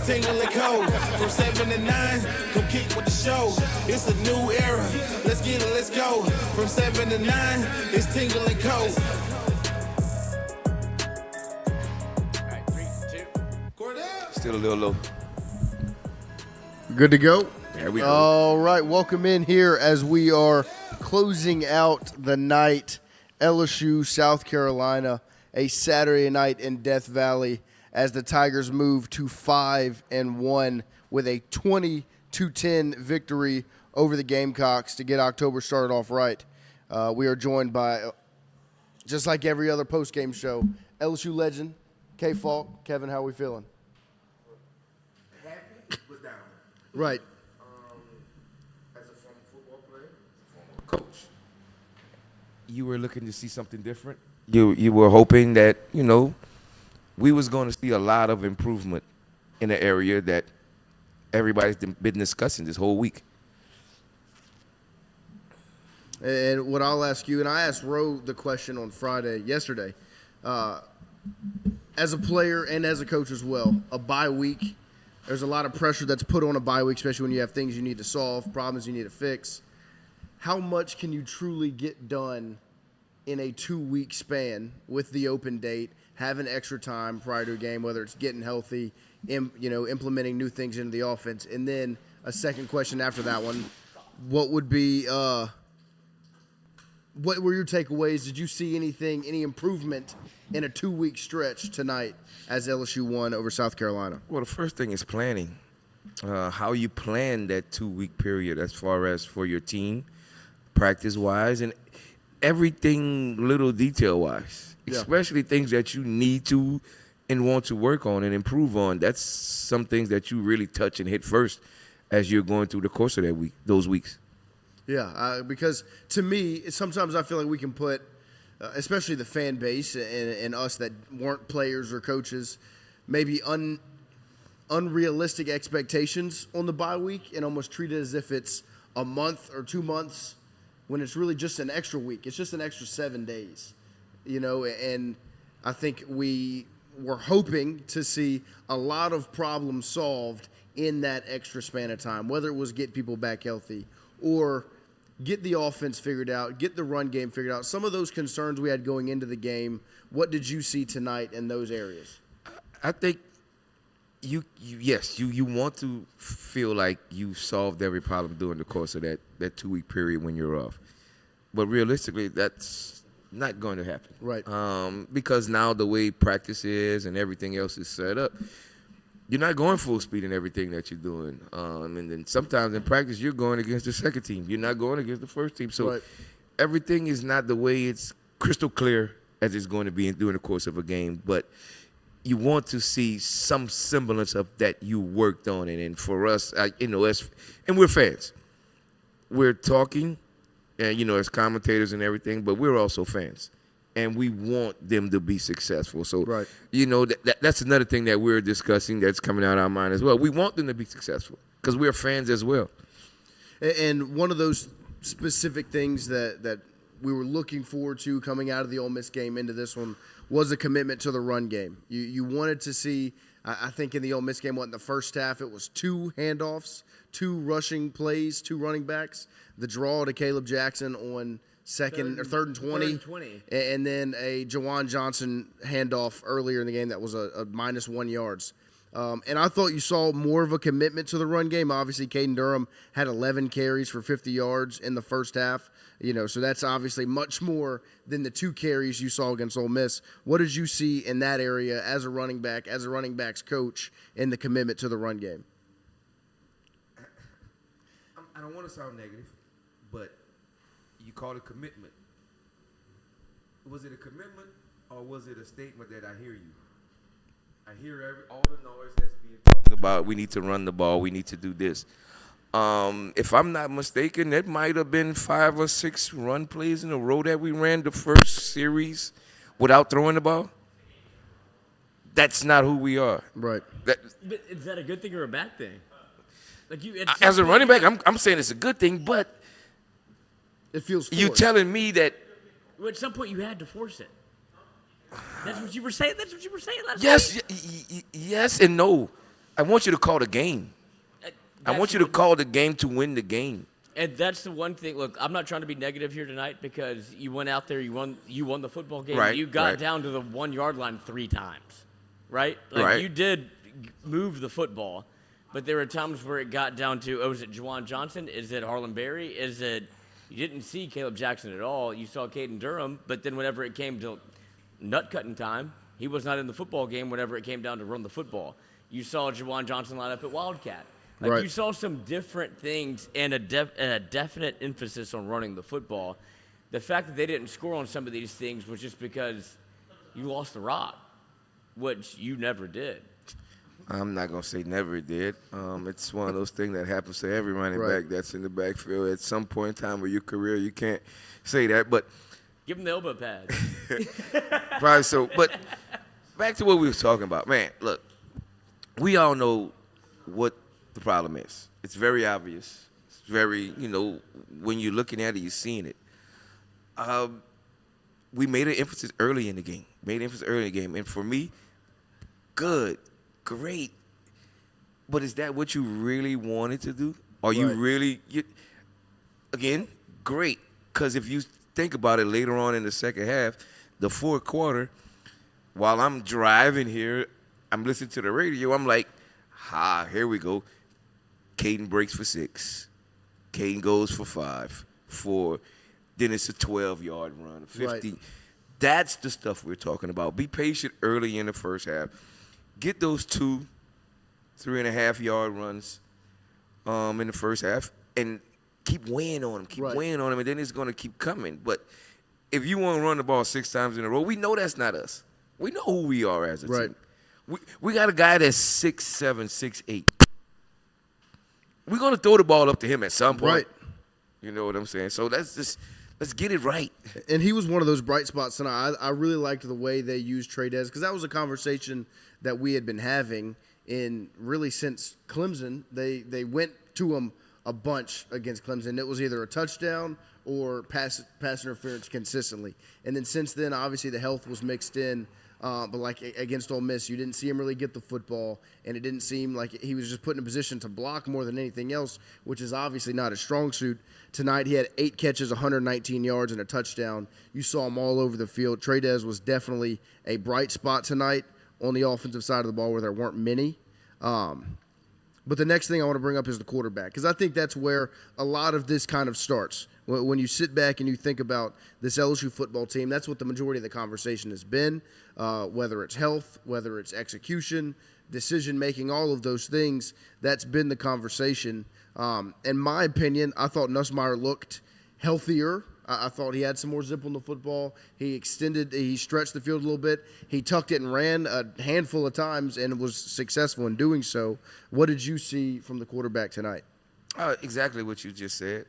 Tingle Co. From 7 to 9, come kick with the show. It's a new era. Let's get it, let's go. From 7 to 9, it's Tingle Co. Still a little low. Good to go? There we go. All right, welcome in here as we are closing out the night. LSU, South Carolina, a Saturday night in Death Valley as the Tigers move to 5-1 with a 20-10 victory over the Gamecocks to get October started off right. We are joined by, just like every other post-game show, LSU legend, Faulk. Kevin, how are we feeling? Happy but down. Right. As a former football player, former coach, you were looking to see something different. You were hoping that, we was going to see a lot of improvement in the area that everybody's been discussing this whole week. And what I'll ask you, and I asked Ro the question on yesterday, as a player and as a coach as well, a bye week, there's a lot of pressure that's put on a bye week, especially when you have things you need to solve, problems you need to fix. How much can you truly get done in a 2-week span with the open date, having extra time prior to a game, whether it's getting healthy, implementing new things into the offense? And then a second question after that one, what would be what were your takeaways? Did you see any improvement in a 2-week stretch tonight as LSU won over South Carolina? Well, the first thing is planning. How you plan that 2-week period as far as for your team, practice-wise, and everything little detail-wise, especially things that you need to and want to work on and improve on. That's some things that you really touch and hit first as you're going through the course of those weeks. Yeah, because to me, sometimes I feel like we can put, especially the fan base and us that weren't players or coaches, maybe unrealistic expectations on the bye week and almost treat it as if it's a month or 2 months when it's really just an extra week. It's just an extra 7 days, and I think we were hoping to see a lot of problems solved in that extra span of time, whether it was get people back healthy or get the offense figured out, get the run game figured out. Some of those concerns we had going into the game, what did you see tonight in those areas? I think you want to feel like you solved every problem during the course of that 2-week period when you're off. But realistically, that's not going to happen. Right. Because now the way practice is and everything else is set up, you're not going full speed in everything that you're doing. And then sometimes in practice, you're going against the second team. You're not going against the first team. So everything is not the way it's crystal clear as it's going to be during the course of a game. But you want to see some semblance of that you worked on it. And for us, and we're fans. We're talking, and, as commentators and everything, but we're also fans. And we want them to be successful. So, that's another thing that we're discussing that's coming out of our mind as well. We want them to be successful because we're fans as well. And one of those specific things that we were looking forward to coming out of the Ole Miss game into this one was a commitment to the run game. You wanted to see, I think in the Ole Miss game, in the first half, it was 2 handoffs, 2 rushing plays, 2 running backs, the draw to Caleb Jackson on third and 20, and then a Jawan Johnson handoff earlier in the game that was a -1 yards. And I thought you saw more of a commitment to the run game. Obviously, Caden Durham had 11 carries for 50 yards in the first half. So that's obviously much more than the 2 carries you saw against Ole Miss. What did you see in that area as a running back, as a running backs coach, in the commitment to the run game? I don't want to sound negative, but you call it commitment. Was it a commitment or was it a statement that I hear you? I hear all the noise that's being talked about. We need to run the ball. We need to do this. If I'm not mistaken, that might have been 5 or 6 run plays in a row that we ran the first series without throwing the ball. That's not who we are. Right. But is that a good thing or a bad thing? As a running back, I'm saying it's a good thing, but it feels forced. You telling me that Well, at some point, you had to force it. That's what you were saying. That's what you were saying last yes, night. yes and no. I want you to call the game. I want you to call the game to win the game. And that's the one thing. Look, I'm not trying to be negative here tonight because you went out there, you won the football game. Right, You got right. down to the 1 yard line 3 times, right? Like Right. You did move the football, but there were times where it got down to, is it Juwan Johnson? Is it Harlan Berry? Is it you didn't see Caleb Jackson at all? You saw Caden Durham, but then whenever it came to nut cutting time, he was not in the football game. Whenever it came down to run the football, you saw Juwan Johnson line up at Wildcat. Like Right. You saw some different things and a definite emphasis on running the football. The fact that they didn't score on some of these things was just because you lost the rock, which you never did. I'm not going to say never did. It's one of those things that happens to every running Right. back that's in the backfield. At some point in time of your career, you can't say that. But Give him the elbow pad. probably so. But back to what we was talking about. Man, look, we all know what the problem is. It's very obvious. It's very, when you're looking at it, you're seeing it. We made an emphasis early in the game. And for me, good, great. But is that what you really wanted to do? Are you Right. really, again, great. Because if you think about it later on in the second half, the fourth quarter, while I'm driving here, I'm listening to the radio, I'm like, here we go. Caden breaks for 6. Caden goes for 5, 4. Then it's a 12-yard run, 50. Right. That's the stuff we're talking about. Be patient early in the first half. Get those 2, 3.5-yard runs in the first half and keep weighing on them. Right. And then it's going to keep coming. But if you want to run the ball 6 times in a row, we know that's not us. We know who we are as a Right. team. We got a guy that's 6'7", 6'8". We're going to throw the ball up to him at some point. Right. You know what I'm saying? So let's get it right. And he was one of those bright spots tonight. I really liked the way they used Trey-Dez because that was a conversation that we had been having really since Clemson. They went to him a bunch against Clemson. It was either a touchdown or pass interference consistently. And then since then, obviously the health was mixed in. But like against Ole Miss, you didn't see him really get the football, and it didn't seem like he was just put in a position to block more than anything else, which is obviously not a strong suit. Tonight, he had 8 catches, 119 yards, and a touchdown. You saw him all over the field. Trey-Dez was definitely a bright spot tonight on the offensive side of the ball where there weren't many. But the next thing I want to bring up is the quarterback, because I think that's where a lot of this kind of starts. When you sit back and you think about this LSU football team, that's what the majority of the conversation has been, whether it's health, whether it's execution, decision-making, all of those things. That's been the conversation. In my opinion, I thought Nussmeier looked healthier. I thought he had some more zip on the football. He stretched the field a little bit. He tucked it and ran a handful of times and was successful in doing so. What did you see from the quarterback tonight? Exactly what you just said.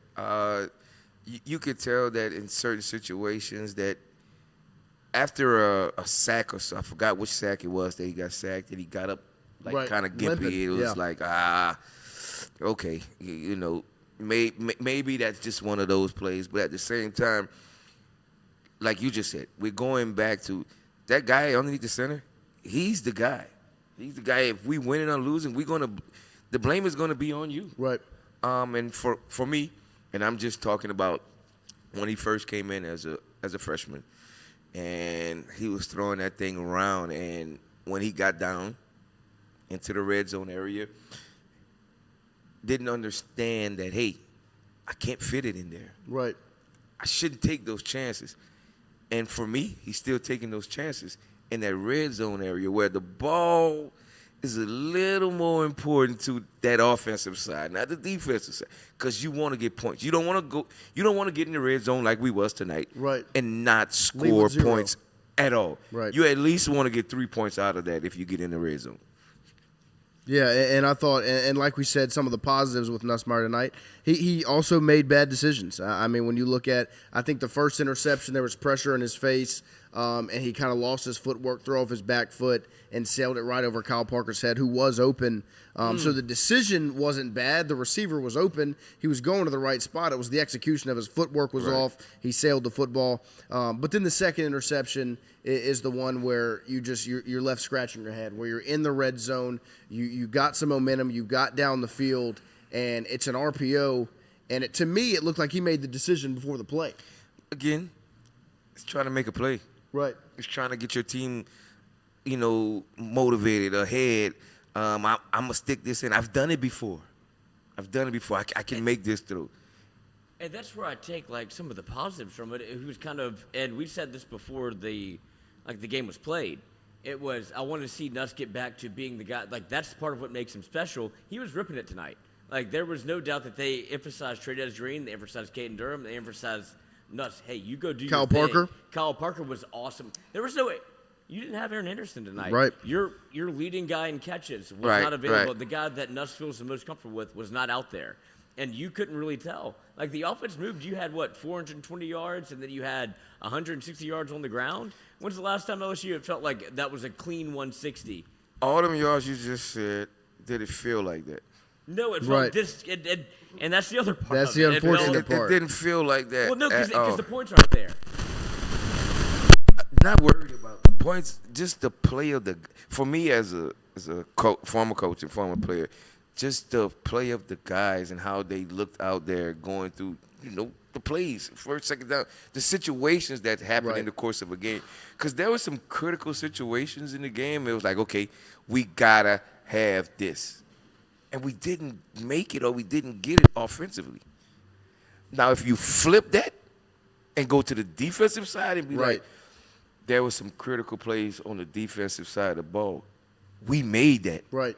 You could tell that in certain situations that after a sack or so, I forgot which sack it was that he got sacked, and he got up like Right. kind of gimpy. Limping, It was yeah. like, okay, maybe that's just one of those plays. But at the same time, like you just said, we're going back to that guy underneath the center. He's the guy. He's the guy. If we winning or losing, the blame is gonna be on you. Right. And for me, and I'm just talking about when he first came in as a freshman, and he was throwing that thing around, and when he got down into the red zone area, didn't understand that, hey, I can't fit it in there. Right. I shouldn't take those chances. And for me, he's still taking those chances in that red zone area where the ball is a little more important to that offensive side, not the defensive side, because you want to get points. You don't want to get in the red zone like we was tonight, Right. and not Leave score with 0. points at all. Right. You at least want to get 3 points out of that if you get in the red zone. Yeah, and I thought, and like we said, some of the positives with Nussmeier tonight, he also made bad decisions. I mean, when you look at, I think the first interception, there was pressure in his face. and he kind of lost his footwork, threw off his back foot, and sailed it right over Kyle Parker's head, who was open. So the decision wasn't bad. The receiver was open. He was going to the right spot. It was the execution of his footwork was off. He sailed the football. But then the second interception is the one where you're left scratching your head, where you're in the red zone. You got some momentum. You got down the field, and it's an RPO. And to me, it looked like he made the decision before the play. Again, it's trying to make a play. Right. It's trying to get your team, motivated, ahead. I'm going to stick this in. I've done it before. I can make this through. And that's where I take, like, some of the positives from it. It was kind of, and we said this before the game was played. It was, I wanted to see Nuss get back to being the guy. Like, that's part of what makes him special. He was ripping it tonight. Like, there was no doubt that they emphasized Trey Green, they emphasized Caden Durham, they emphasized Nuss. Hey, you go do your thing. Parker. Kyle Parker was awesome. There was no way. You didn't have Aaron Henderson tonight. Right. Your leading guy in catches was Right, not available. right. The guy that Nuss feels the most comfortable with was not out there. And you couldn't really tell. Like, the offense moved. You had, 420 yards, and then you had 160 yards on the ground? When's the last time LSU it felt like that was a clean 160? All them yards you just said, did it feel like that? No, it felt Right. and that's the other part That's of the it. unfortunate It part. didn't feel like that. Well, no, at all. because the points aren't there. Not worried about the points, just the play of the. For me, as a former coach and former player, just the play of the guys and how they looked out there going through, the plays, first, second down, the situations that happened in the course of a game. Because there were some critical situations in the game. It was like, okay, we gotta have this, and we didn't make it or we didn't get it offensively. Now, if you flip that and go to the defensive side and be like, there were some critical plays on the defensive side of the ball. We made that. Right.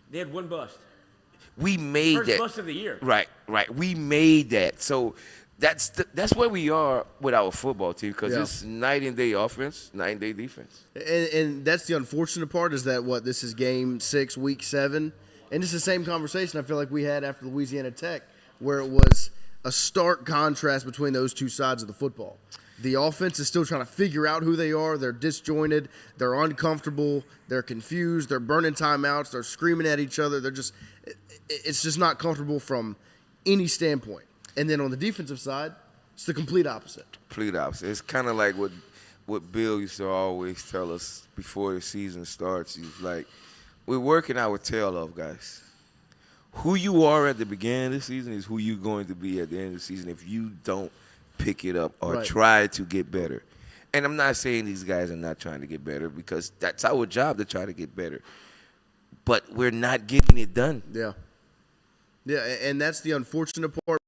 They had one bust. We made First that. bust of the year. Right. We made that. So that's where we are with our football team, because it's night and day offense, night and day defense. And that's the unfortunate part, is that this is game 6, week 7. And it's the same conversation I feel like we had after Louisiana Tech, where it was a stark contrast between those two sides of the football. The offense is still trying to figure out who they are. They're disjointed. They're uncomfortable. They're confused. They're burning timeouts. They're screaming at each other. It's just not comfortable from any standpoint. And then on the defensive side, it's the complete opposite. Complete opposite. It's kind of like what Bill used to always tell us before the season starts. He's like, we're working our tail off, guys. Who you are at the beginning of the season is who you're going to be at the end of the season if you don't pick it up or try to get better. And I'm not saying these guys are not trying to get better, because that's our job to try to get better. But we're not getting it done. Yeah. Yeah, and that's the unfortunate part.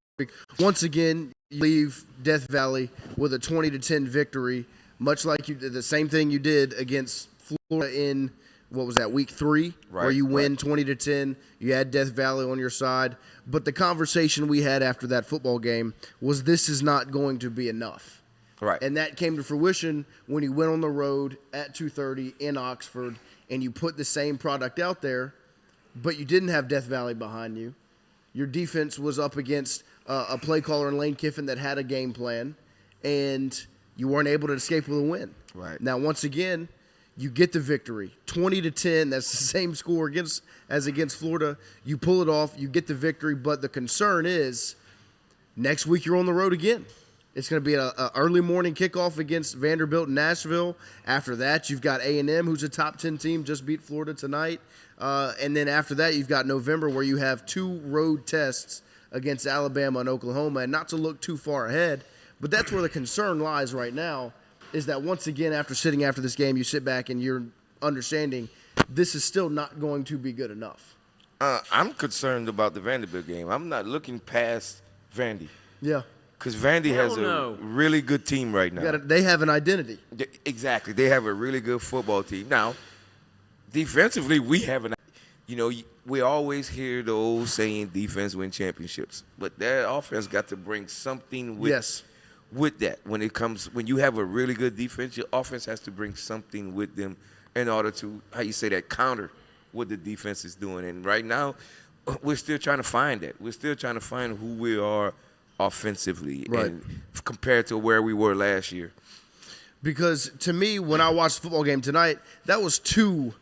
Once again, you leave Death Valley with a 20-10 victory, much like you did the same thing you did against Florida in, week 3, where you win 20-10. You had Death Valley on your side. But the conversation we had after that football game was, this is not going to be enough. Right. And that came to fruition when you went on the road at 2:30 in Oxford, and you put the same product out there, but you didn't have Death Valley behind you. Your defense was up against a play caller in Lane Kiffin that had a game plan, and you weren't able to escape with a win. Right. Now, once again, you get the victory, 20-10. That's the same score as against Florida. You pull it off. You get the victory. But the concern is, next week you're on the road again. It's going to be an early morning kickoff against Vanderbilt in Nashville. After that, you've got A&M, who's a top 10 team, just beat Florida tonight. And then after that, you've got November, where you have 2 road tests against Alabama and Oklahoma. And not to look too far ahead, but that's where the concern lies right now, is that once again, after this game, you sit back and you're understanding this is still not going to be good enough. I'm concerned about the Vanderbilt game. I'm not looking past Vandy. Yeah. Because Vandy has a really good team right now. They have an identity. Exactly. They have a really good football team. Now, defensively, we have we always hear the old saying, defense win championships. But their offense got to bring something with that. When you have a really good defense, your offense has to bring something with them in order to, counter what the defense is doing. And right now, we're still trying to find that. We're still trying to find who we are offensively, and compared to where we were last year. Because to me, when I watched the football game tonight, that was 2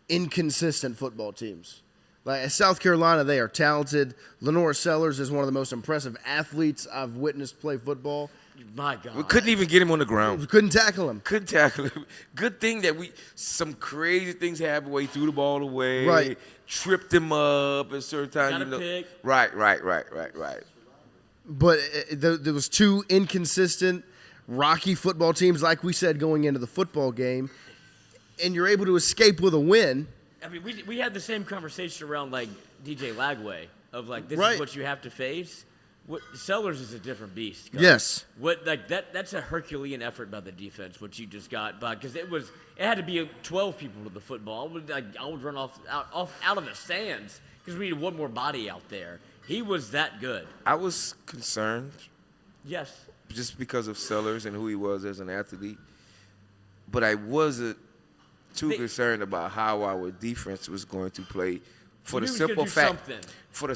inconsistent football teams. Like at South Carolina, they are talented. Lenore Sellers is one of the most impressive athletes I've witnessed play football. My God. We couldn't even get him on the ground. We couldn't tackle him. Couldn't tackle him. Good thing that some crazy things happened where he threw the ball away. Right. Tripped him up at certain times. Got a pick. Right. But there was 2 inconsistent, rocky football teams, like we said, going into the football game. And you're able to escape with a win. I mean, we had the same conversation around, like, DJ Lagway of, like, this Right. is what you have to face. Sellers is a different beast. Yes. That's a Herculean effort by the defense, what you just got, because it had to be 12 people with the football. I would run out of the stands because we needed one more body out there. He was that good. I was concerned Yes. just because of Sellers and who he was as an athlete, but I wasn't too concerned about how our defense was going to play. For the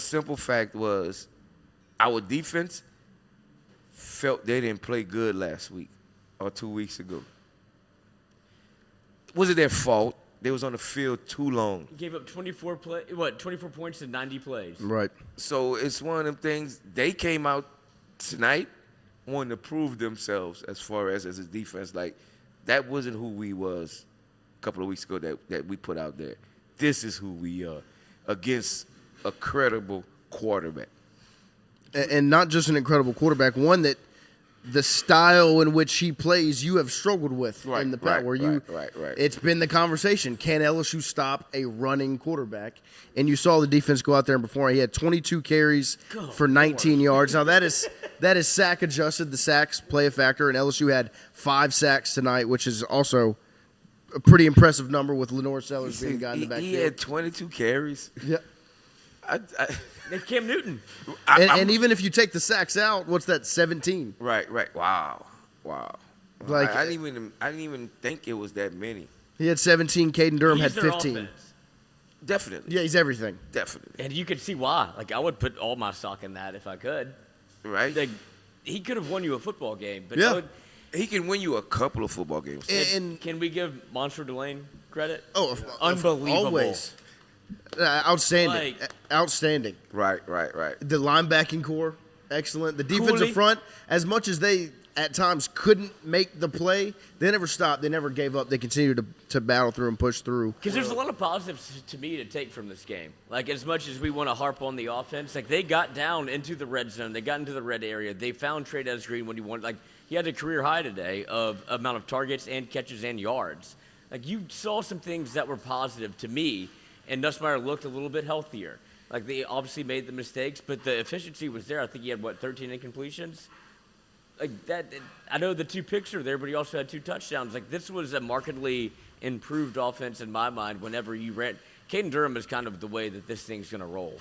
simple fact was our defense felt they didn't play good last week or 2 weeks ago. Was it their fault? They was on the field too long. Gave up 24 points in 90 plays. Right. So it's one of them things. They came out tonight wanting to prove themselves as far as a defense. Like, that wasn't who we was a couple of weeks ago that we put out there. This is who we are against a credible quarterback. And not just an incredible quarterback, one that the style in which he plays you have struggled with in the past. Right. It's been the conversation. Can LSU stop a running quarterback? And you saw the defense go out there and perform. He had 22 carries for 19 yards. Now that is sack adjusted. The sacks play a factor, and LSU had 5 sacks tonight, which is also a pretty impressive number with Lenore Sellers being the guy in the backfield. He had 22 carries. Yeah. They Cam Newton. And even if you take the sacks out, what's that? 17. Right. Wow. Like I didn't even think it was that many. He had 17. Caden Durham had He's their 15. offense. Definitely. Yeah, he's everything. Definitely. And you could see why. Like, I would put all my stock in that if I could. Right. Like, he could have won you a football game. But Yeah. He can win you a couple of football games. And can we give Monster Delane credit? unbelievable. Always. Outstanding. Outstanding. Right. The linebacking core, excellent. The defensive Cooley. front, as much as they at times couldn't make the play, they never stopped. They never gave up. They continued to battle through and push through. Because there's a lot of positives to me to take from this game. Like, as much as we want to harp on the offense, like, they got down into the red zone. They got into the red area. They found Trey Green when he wanted. Like, he had a career high today of amount of targets and catches and yards. Like, you saw some things that were positive to me, and Nussmeier looked a little bit healthier. Like, they obviously made the mistakes, but the efficiency was there. I think he had, 13 incompletions? Like, that, I know the 2 picks are there, but he also had 2 touchdowns. Like, this was a markedly improved offense in my mind whenever you ran. Caden Durham is kind of the way that this thing's going to roll.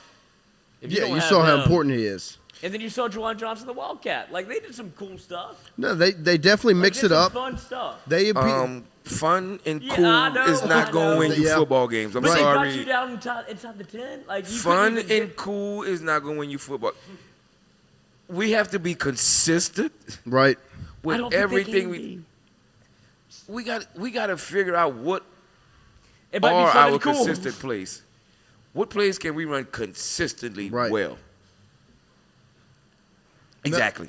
You saw how important he is. And then you saw Juwan Johnson, the Wildcat. Like, they did some cool stuff. No, they definitely mixed it up. Fun stuff. They Fun and Yeah, cool I know, is not going to win you football games. I'm But sorry. they got you down inside the 10. Like, you Fun couldn't even and cool is not going to win you football. We have to be consistent right. I with don't think everything they can be. we got to figure out what It might are be fun our and cool. consistent plays. What plays can we run consistently Right. well? Exactly.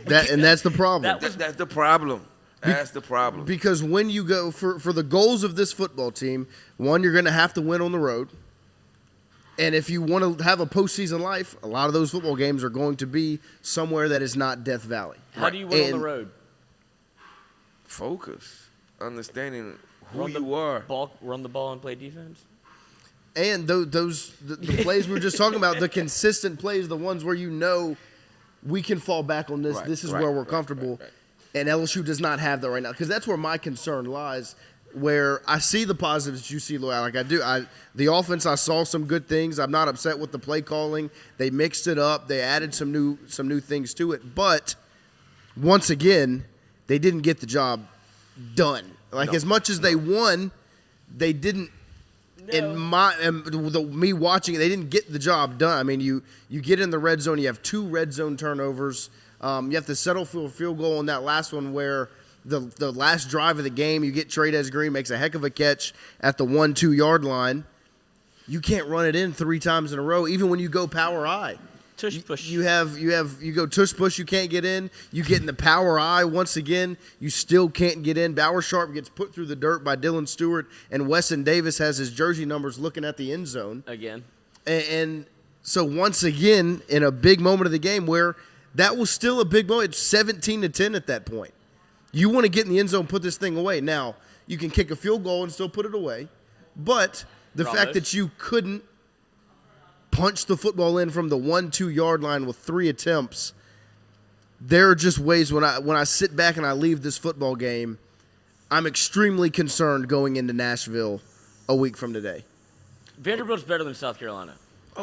That's the problem. That's the problem. That's the problem. Because when you go for the goals of this football team, one, you're going to have to win on the road. And if you want to have a postseason life, a lot of those football games are going to be somewhere that is not Death Valley. How do you win on the road? Focus. Understanding who Run you are. Run the ball and play defense? And the plays we were just talking about, the consistent plays, the ones where you know we can fall back on this. Right, This is right, where we're right, comfortable. right. And LSU does not have that right now. Because that's where my concern lies, where I see the positives that you see, Lloyd. Like I do. The offense, I saw some good things. I'm not upset with the play calling. They mixed it up. They added some new things to it. But once again, they didn't get the job done. Like as much as they won, they didn't. No. Me watching it, they didn't get the job done. I mean, you get in the red zone, you have 2 red zone turnovers. You have to settle for a field goal on that last one where the last drive of the game, you get Trades Green, makes a heck of a catch at the 1-2 yard line. You can't run it in 3 times in a row, even when you go power I. Tush push. You go tush push, you can't get in. You get in the power I once again, you still can't get in. Bauer Sharp gets put through the dirt by Dylan Stewart, and Wesson Davis has his jersey numbers looking at the end zone. Again. And so once again, in a big moment of the game where that was still a big moment, it's 17-10 at that point. You want to get in the end zone, put this thing away. Now, you can kick a field goal and still put it away, but the fact that you couldn't punch the football in from the 1-2 yard line with 3 attempts, there are just ways when I sit back and I leave this football game, I'm extremely concerned going into Nashville a week from today. Vanderbilt's better than South Carolina.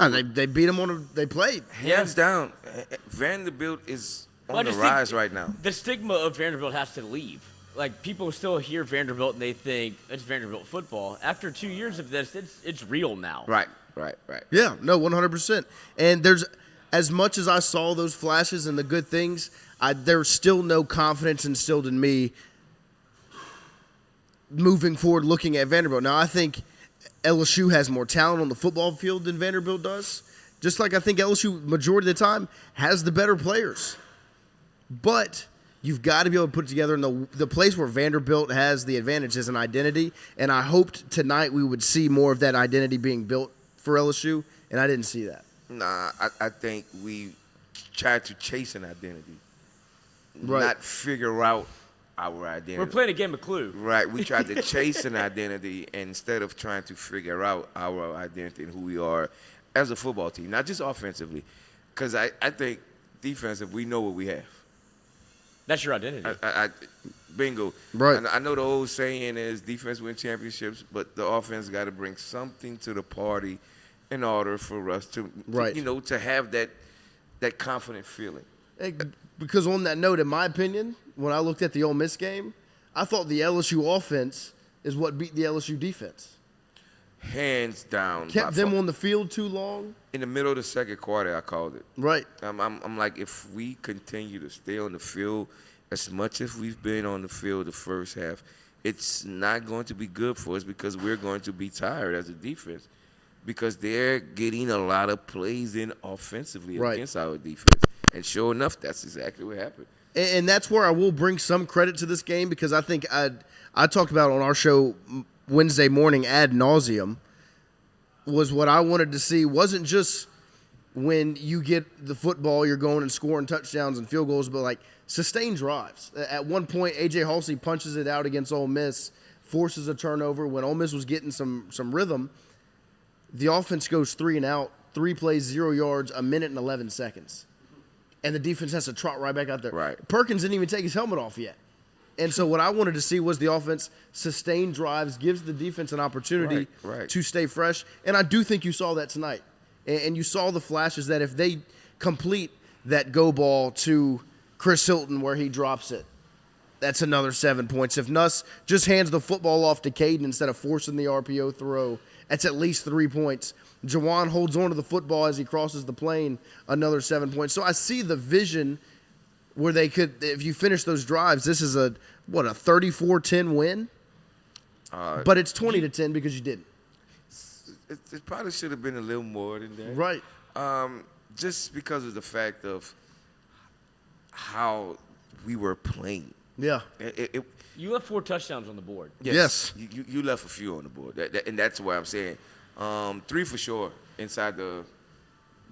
They beat them they played. Hands down, Vanderbilt is on the rise right now. The stigma of Vanderbilt has to leave. Like, people still hear Vanderbilt and they think it's Vanderbilt football. After 2 years of this, it's real now. Right. Yeah, no, 100%. And there's, as much as I saw those flashes and the good things, there's still no confidence instilled in me moving forward looking at Vanderbilt. Now, I think LSU has more talent on the football field than Vanderbilt does. Just like I think LSU, majority of the time, has the better players. But you've got to be able to put it together. And the place where Vanderbilt has the advantage is an identity. And I hoped tonight we would see more of that identity being built for LSU, and I didn't see that. Nah, I think we tried to chase an identity, right, not figure out our identity. We're playing a game of Clue. Right, we tried to chase an identity instead of trying to figure out our identity and who we are as a football team, not just offensively, because I think defensive, we know what we have. That's your identity. Bingo. Right. I know the old saying is defense wins championships, but the offense got to bring something to the party in order for us to have that confident feeling. Because on that note, in my opinion, when I looked at the Ole Miss game, I thought the LSU offense is what beat the LSU defense. Hands down. Kept them on the field too long. In the middle of the second quarter, I called it. Right. I'm like, if we continue to stay on the field as much as we've been on the field the first half, it's not going to be good for us because we're going to be tired as a defense because they're getting a lot of plays in offensively against our defense. And sure enough, that's exactly what happened. And that's where I will bring some credit to this game because I think I talked about on our show Wednesday morning ad nauseum was what I wanted to see wasn't just when you get the football, you're going and scoring touchdowns and field goals, but like sustained drives. At one point, A.J. Halsey punches it out against Ole Miss, forces a turnover. When Ole Miss was getting some rhythm, the offense goes 3 and out, 3 plays, 0 yards, 1 minute and 11 seconds. And the defense has to trot right back out there. Right. Perkins didn't even take his helmet off yet. And so what I wanted to see was the offense sustain drives, gives the defense an opportunity to stay fresh. And I do think you saw that tonight. And you saw the flashes that if they complete that go ball to Chris Hilton where he drops it, that's another 7 points. If Nuss just hands the football off to Caden instead of forcing the RPO throw, that's at least 3 points. Jawan holds on to the football as he crosses the plane, another 7 points. So I see the vision where they could, if you finish those drives, this is a 34-10 win? But it's 20-10 because you didn't. It probably should have been a little more than that. Right. Just because of the fact of how we were playing. Yeah. You left 4 touchdowns on the board. Yes. You left a few on the board. And that's what I'm saying. 3 for sure inside the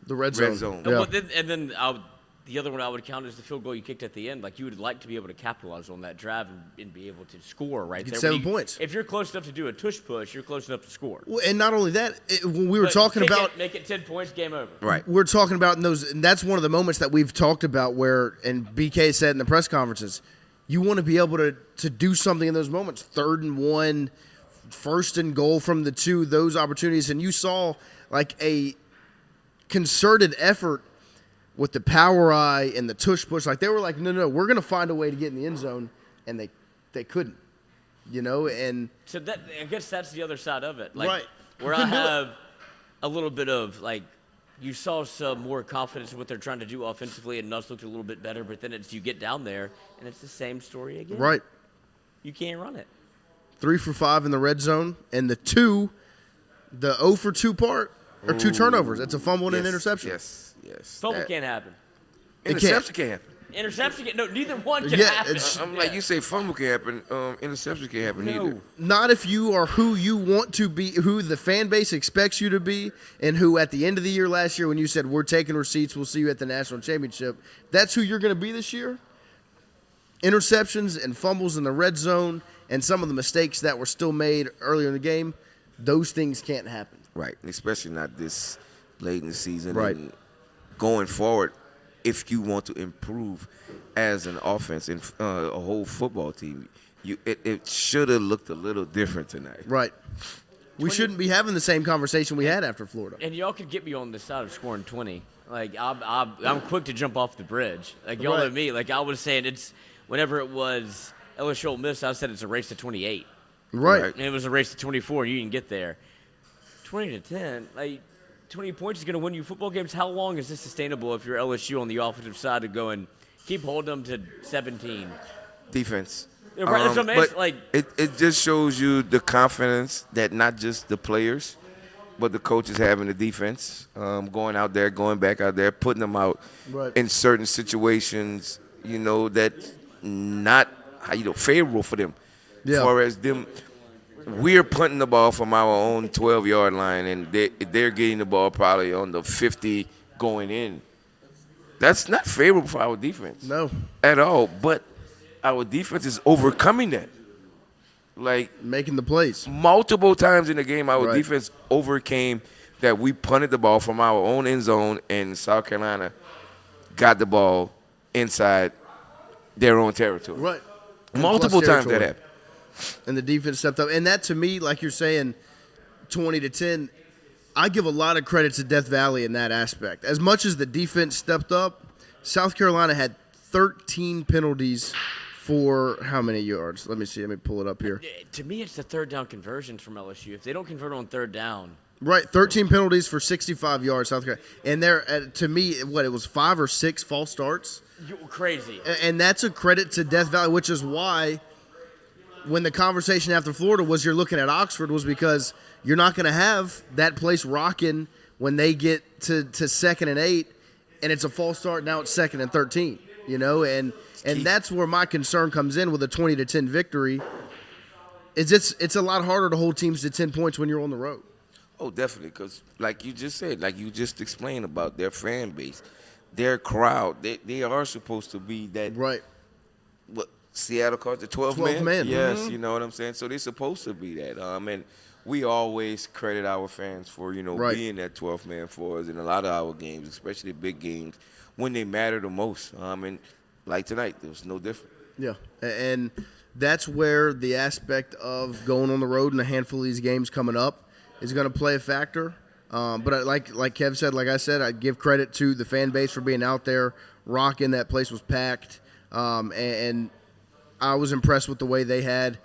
red zone. Yeah. And then the other one I would count is the field goal you kicked at the end. Like, you would like to be able to capitalize on that drive and be able to score right there. 7 points. If you're close enough to do a tush push, you're close enough to score. Well, and not only that, when we were talking about make it 10 points, game over. Right. We're talking about in those, and that's one of the moments that we've talked about where, and BK said in the press conferences, you want to be able to do something in those moments. 3rd and 1, 1st and goal from the 2, those opportunities, and you saw like a concerted effort with the power eye and the tush push. Like, they were like, no, we're going to find a way to get in the end zone, and they couldn't, and so that, I guess that's the other side of it. Right. Where I have a little bit of, like, you saw some more confidence in what they're trying to do offensively, and Nuss looked a little bit better, but then you get down there, and it's the same story again. Right. you can't run it. 3 for 5 in the red zone, and the 0 for 2 part are 2 turnovers. It's a fumble and an interception. Yes. Fumble can't happen. Interception can't happen. Interception can't. No, neither one can Yeah, happen. I'm like, you say fumble can't happen, interception can't happen either. Not if you are who you want to be, who the fan base expects you to be, and who at the end of the year last year when you said, we're taking receipts, we'll see you at the national championship, that's who you're going to be this year. Interceptions and fumbles in the red zone and some of the mistakes that were still made earlier in the game, those things can't happen. Right, especially not this late in the season. Right. And going forward, if you want to improve as an offense and a whole football team, it should have looked a little different tonight. Right. We shouldn't be having the same conversation we had after Florida. And y'all could get me on the side of scoring 20. Like, I'm quick to jump off the bridge. Like, y'all know me. Like, I was saying it's whenever it was LSU Ole Miss, I said it's a race to 28. Right. And it was a race to 24, and you didn't get there. 20-10, like, 20 points is going to win you football games. How long is this sustainable if you're LSU on the offensive side to go and keep holding them to 17? Defense. Yeah, right, that's what I'm but asking, like, it just shows you the confidence that not just the players, but the coaches have in the defense, going out there, going back out there, putting them out in certain situations, that's not favorable for them. Yeah. As far as them, we're punting the ball from our own 12-yard line, and they're getting the ball probably on the 50 going in. That's not favorable for our defense. No. At all. But our defense is overcoming that. Like, making the plays. Multiple times in the game, our defense overcame that we punted the ball from our own end zone, and South Carolina got the ball inside their own territory. Right. Multiple times that happened. And the defense stepped up. And that, to me, like you're saying, 20-10, I give a lot of credit to Death Valley in that aspect. As much as the defense stepped up, South Carolina had 13 penalties for how many yards? Let me see. Let me pull it up here. To me, it's the third down conversions from LSU. If they don't convert on third down. Right, 13 penalties for 65 yards, South Carolina. And there, to me, it was 5 or 6 false starts. You're crazy. And that's a credit to Death Valley, which is why when the conversation after Florida was you're looking at Oxford was because you're not going to have that place rocking when they get to 2nd and 8 and it's a false start. Now it's 2nd and 13, and that's where my concern comes in with a 20-10 victory. It's a lot harder to hold teams to 10 points when you're on the road. Oh, definitely, because like you just said, like you just explained about their fan base, their crowd, they are supposed to be that. Right. What Seattle calls the 12 man. Yes, Mm-hmm. you know what I'm saying? So they're supposed to be that. And we always credit our fans for, being that 12th man for us in a lot of our games, especially big games, when they matter the most. And like tonight, it was no different. Yeah, and that's where the aspect of going on the road in a handful of these games coming up is going to play a factor. But like Kev said, like I said, I give credit to the fan base for being out there rocking. That place was packed. And I was impressed with the way they had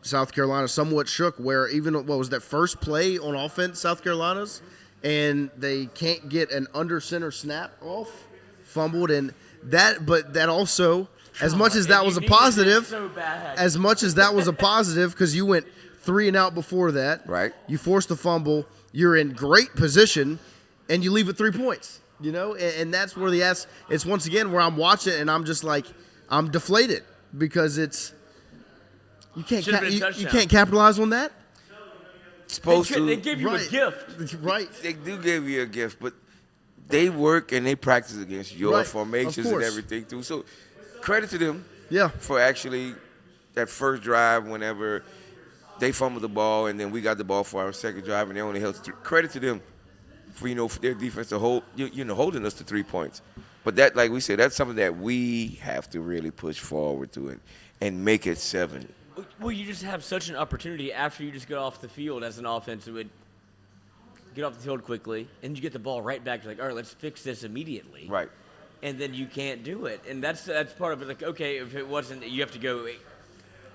South Carolina somewhat shook, where even what was that first play on offense, South Carolina's, and they can't get an under center snap off, fumbled, and that. But that also, as much as that was a positive, because you went 3 and out before that, right? You forced the fumble, you're in great position, and you leave with 3 points. And that's where it's once again where I'm watching and I'm just like I'm deflated because you can't capitalize on that. They give you a gift. Right. They do give you a gift, but they work and they practice against your formations and everything too. So credit to them. Yeah. For actually that first drive whenever they fumbled the ball and then we got the ball for our second drive and they only held 3. Credit to them for for their defense to hold holding us to 3 points. But that, like we said, that's something that we have to really push forward to it and make it 7. Well, you just have such an opportunity after you just get off the field as an offense. It would get off the field quickly, and you get the ball right back. You're like, all right, let's fix this immediately. Right. And then you can't do it. And that's part of it. Like, okay, if it wasn't, you have to go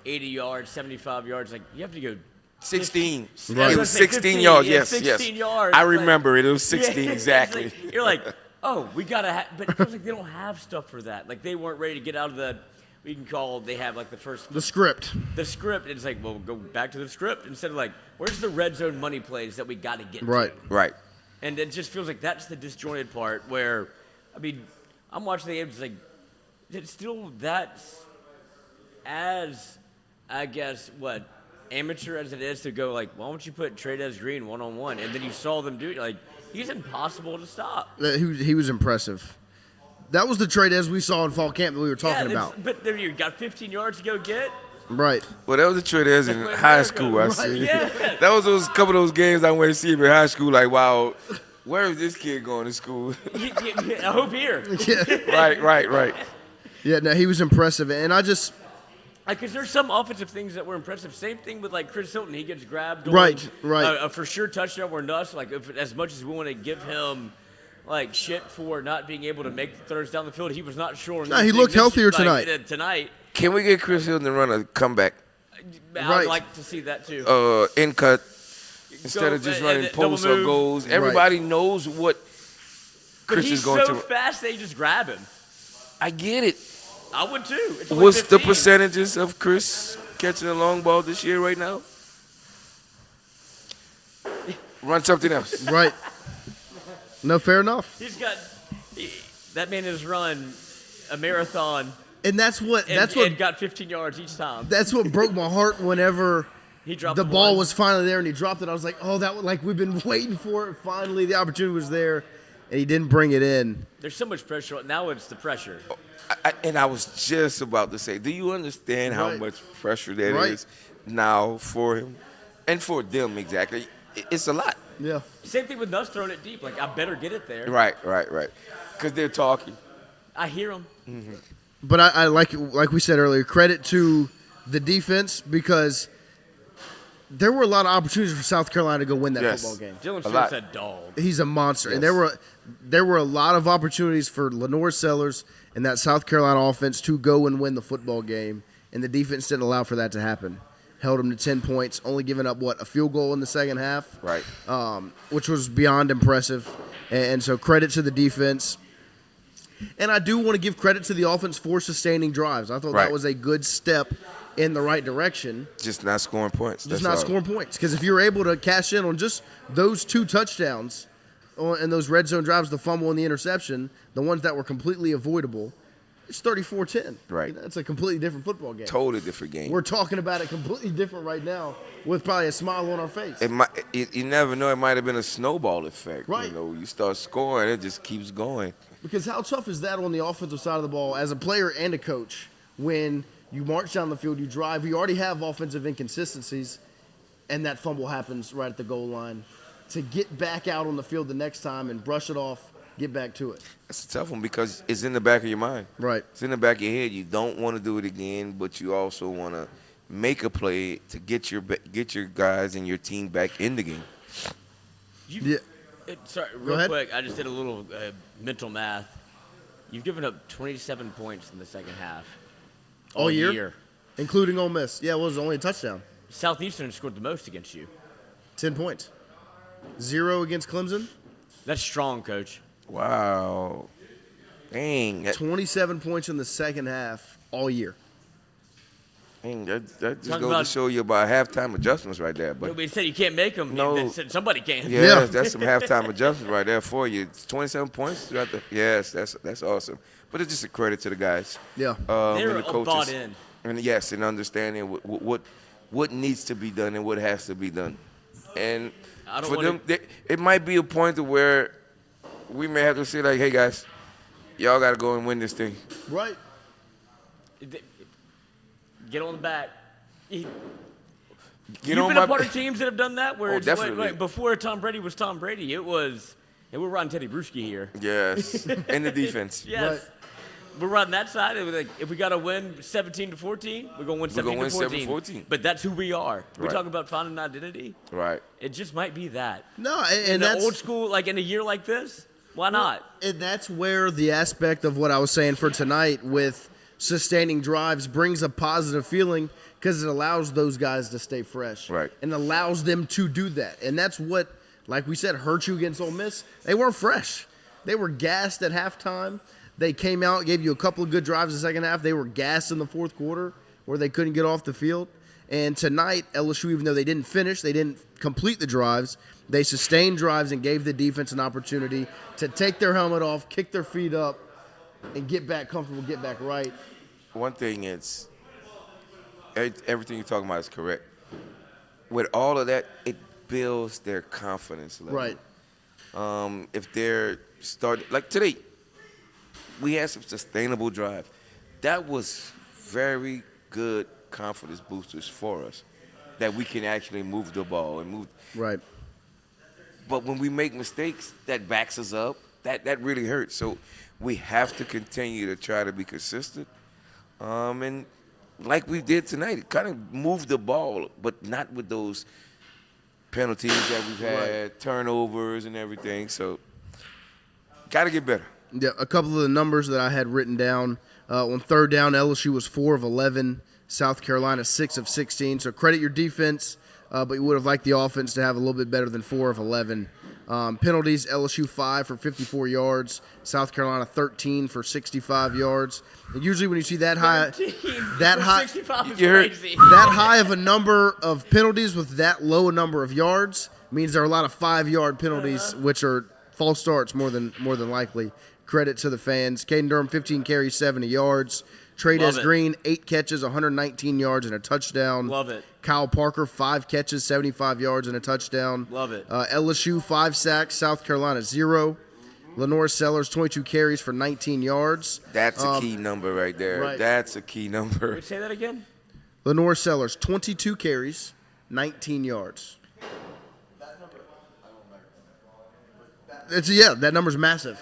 80 yards, 75 yards. Like, you have to go 16. Right. It was 16 yards. Yes, 16 yards. I remember it. It was 16 exactly. You're like, oh, we got to have – but it feels like they don't have stuff for that. Like, they weren't ready to get out of the – we can call. They have like The script. The script. It's like, well, go back to the script instead of like, where's the red zone money plays that we got to get Right. to? Right. And it just feels like that's the disjointed part where, I mean, I'm watching the game. It's like, it's still that's as, I guess, amateur as it is to go like, why don't you put Trey'Dez Green 1-on-1? And then you saw them do it. Like, he's impossible to stop. He was impressive. That was the Trey'Dez we saw in fall camp that we were talking about. But there you got 15 yards to go get. Right. Well, that was the trick in high school. I see. Yeah. That was those couple of those games I went to see him in high school. Like, wow, where is this kid going to school? I hope here. Yeah. Right. Yeah, no, he was impressive. And I just... Because there's some offensive things that were impressive. Same thing with, like, Chris Hilton. He gets grabbed. Right. A for sure touchdown where Nuss, like, as much as we want to give him, like, shit for not being able to make the throws down the field, he was not sure. No, he looked healthier tonight. Can we get Chris Hilton to run a comeback? I'd like to see that, too. In cut instead of just running posts or goals. Everybody knows what Chris is going to. He's so fast they just grab him. I get it. I would, too. It's only What's 15. the percentages of Chris catching a long ball this year right now? Run something else. Right. No, fair enough. That man has run a marathon. And that's what got 15 yards each time. That's what broke my heart whenever he dropped the ball was finally there and he dropped it. I was like, oh, that was like we've been waiting for it. Finally, the opportunity was there, and he didn't bring it in. There's so much pressure. Now it's the pressure. I was just about to say, do you understand how much pressure that is now for him and for them exactly? It's a lot. Yeah. Same thing with Nuss throwing it deep. Like, I better get it there. Right. Because they're talking. I hear them. Mm-hmm. But I like we said earlier, credit to the defense because there were a lot of opportunities for South Carolina to go win that football game. Dylan Steele's a dog. He's a monster. Yes. And there were a lot of opportunities for Lenore Sellers and that South Carolina offense to go and win the football game, and the defense didn't allow for that to happen. Held them to 10 points, only giving up, a field goal in the second half? Right. Which was beyond impressive. And so credit to the defense. And I do want to give credit to the offense for sustaining drives. I thought that was a good step in the right direction. Just not scoring points. Scoring points. Because if you're able to cash in on just those 2 touchdowns and those red zone drives, the fumble and the interception, the ones that were completely avoidable, it's 34-10. Right. That's a completely different football game. Totally different game. We're talking about it completely different right now with probably a smile on our face. You never know. It might have been a snowball effect. Right. You start scoring, it just keeps going. Because how tough is that on the offensive side of the ball as a player and a coach when you march down the field, you drive, you already have offensive inconsistencies, and that fumble happens right at the goal line. To get back out on the field the next time and brush it off, get back to it. That's a tough one because it's in the back of your mind. Right. It's in the back of your head. You don't want to do it again, but you also want to make a play to get your guys and your team back in the game. Sorry, real quick. I just did a little mental math. You've given up 27 points in the second half. All year? Including Ole Miss. Yeah, it was only a touchdown. Southeastern scored the most against you. 10 points. 0 against Clemson. That's strong, Coach. Wow. Dang. 27 points in the second half all year. Dang, that just goes to show you about halftime adjustments right there. But nobody said you can't make them. No. Somebody can. Yeah, that's some halftime adjustments right there for you. It's 27 points throughout the. Yes, that's awesome. But it's just a credit to the guys. Yeah, they're and the coaches. bought in. And yes, and understanding what needs to be done and what has to be done. And for them, it might be a point to where we may have to say like, "Hey guys, y'all got to go and win this thing." Right. Get on the back. You've Get been on a my part of teams that have done that where definitely. Before Tom Brady was Tom Brady, it was, and we're riding Teddy Bruschi here. Yes, and the defense. Yes. Right. We're riding that side. It was like, if we got to win 17-14, we're going to win 17-14. But that's who we are. We're Right. talking about finding an identity. Right. It just might be that. No, In and the that's old school, like in a year like this, why not? And that's where the aspect of what I was saying for tonight with sustaining drives brings a positive feeling because it allows those guys to stay fresh. Right. And allows them to do that. And that's what, like we said, hurt you against Ole Miss. They weren't fresh. They were gassed at halftime. They came out, gave you a couple of good drives in the second half. They were gassed in the fourth quarter where they couldn't get off the field. And tonight, LSU, even though they didn't finish, they didn't complete the drives, they sustained drives and gave the defense an opportunity to take their helmet off, kick their feet up, and get back comfortable, get back right. One thing is, everything you're talking about is correct. With all of that, it builds their confidence level. Right. If they're starting, like today, we had some sustainable drive. That was very good confidence boosters for us, that we can actually move the ball and move. Right. But when we make mistakes, that backs us up. That really hurts. So we have to continue to try to be consistent. And like we did tonight, kind of move the ball, but not with those penalties that we've had, turnovers and everything. So got to get better. Yeah, a couple of the numbers that I had written down. On third down, LSU was 4 of 11. South Carolina 6 of 16. So credit your defense, but you would have liked the offense to have a little bit better than 4 of 11. Penalties, LSU 5 for 54 yards. South Carolina 13 for 65 yards. And usually when you see that high, 65 is You heard- crazy. that high of a number of penalties with that low a number of yards means there are a lot of 5-yard penalties, which are false starts more than likely. Credit to the fans. Caden Durham 15 carries, 70 yards. Trades Green, 8 catches, 119 yards, and a touchdown. Love it. Kyle Parker, 5 catches, 75 yards, and a touchdown. Love it. LSU, 5 sacks. South Carolina, 0. Lenore Sellers, 22 carries for 19 yards. That's a key number right there. right. That's a key number. Wait, say that again? Lenore Sellers, 22 carries, 19 yards. That number's massive.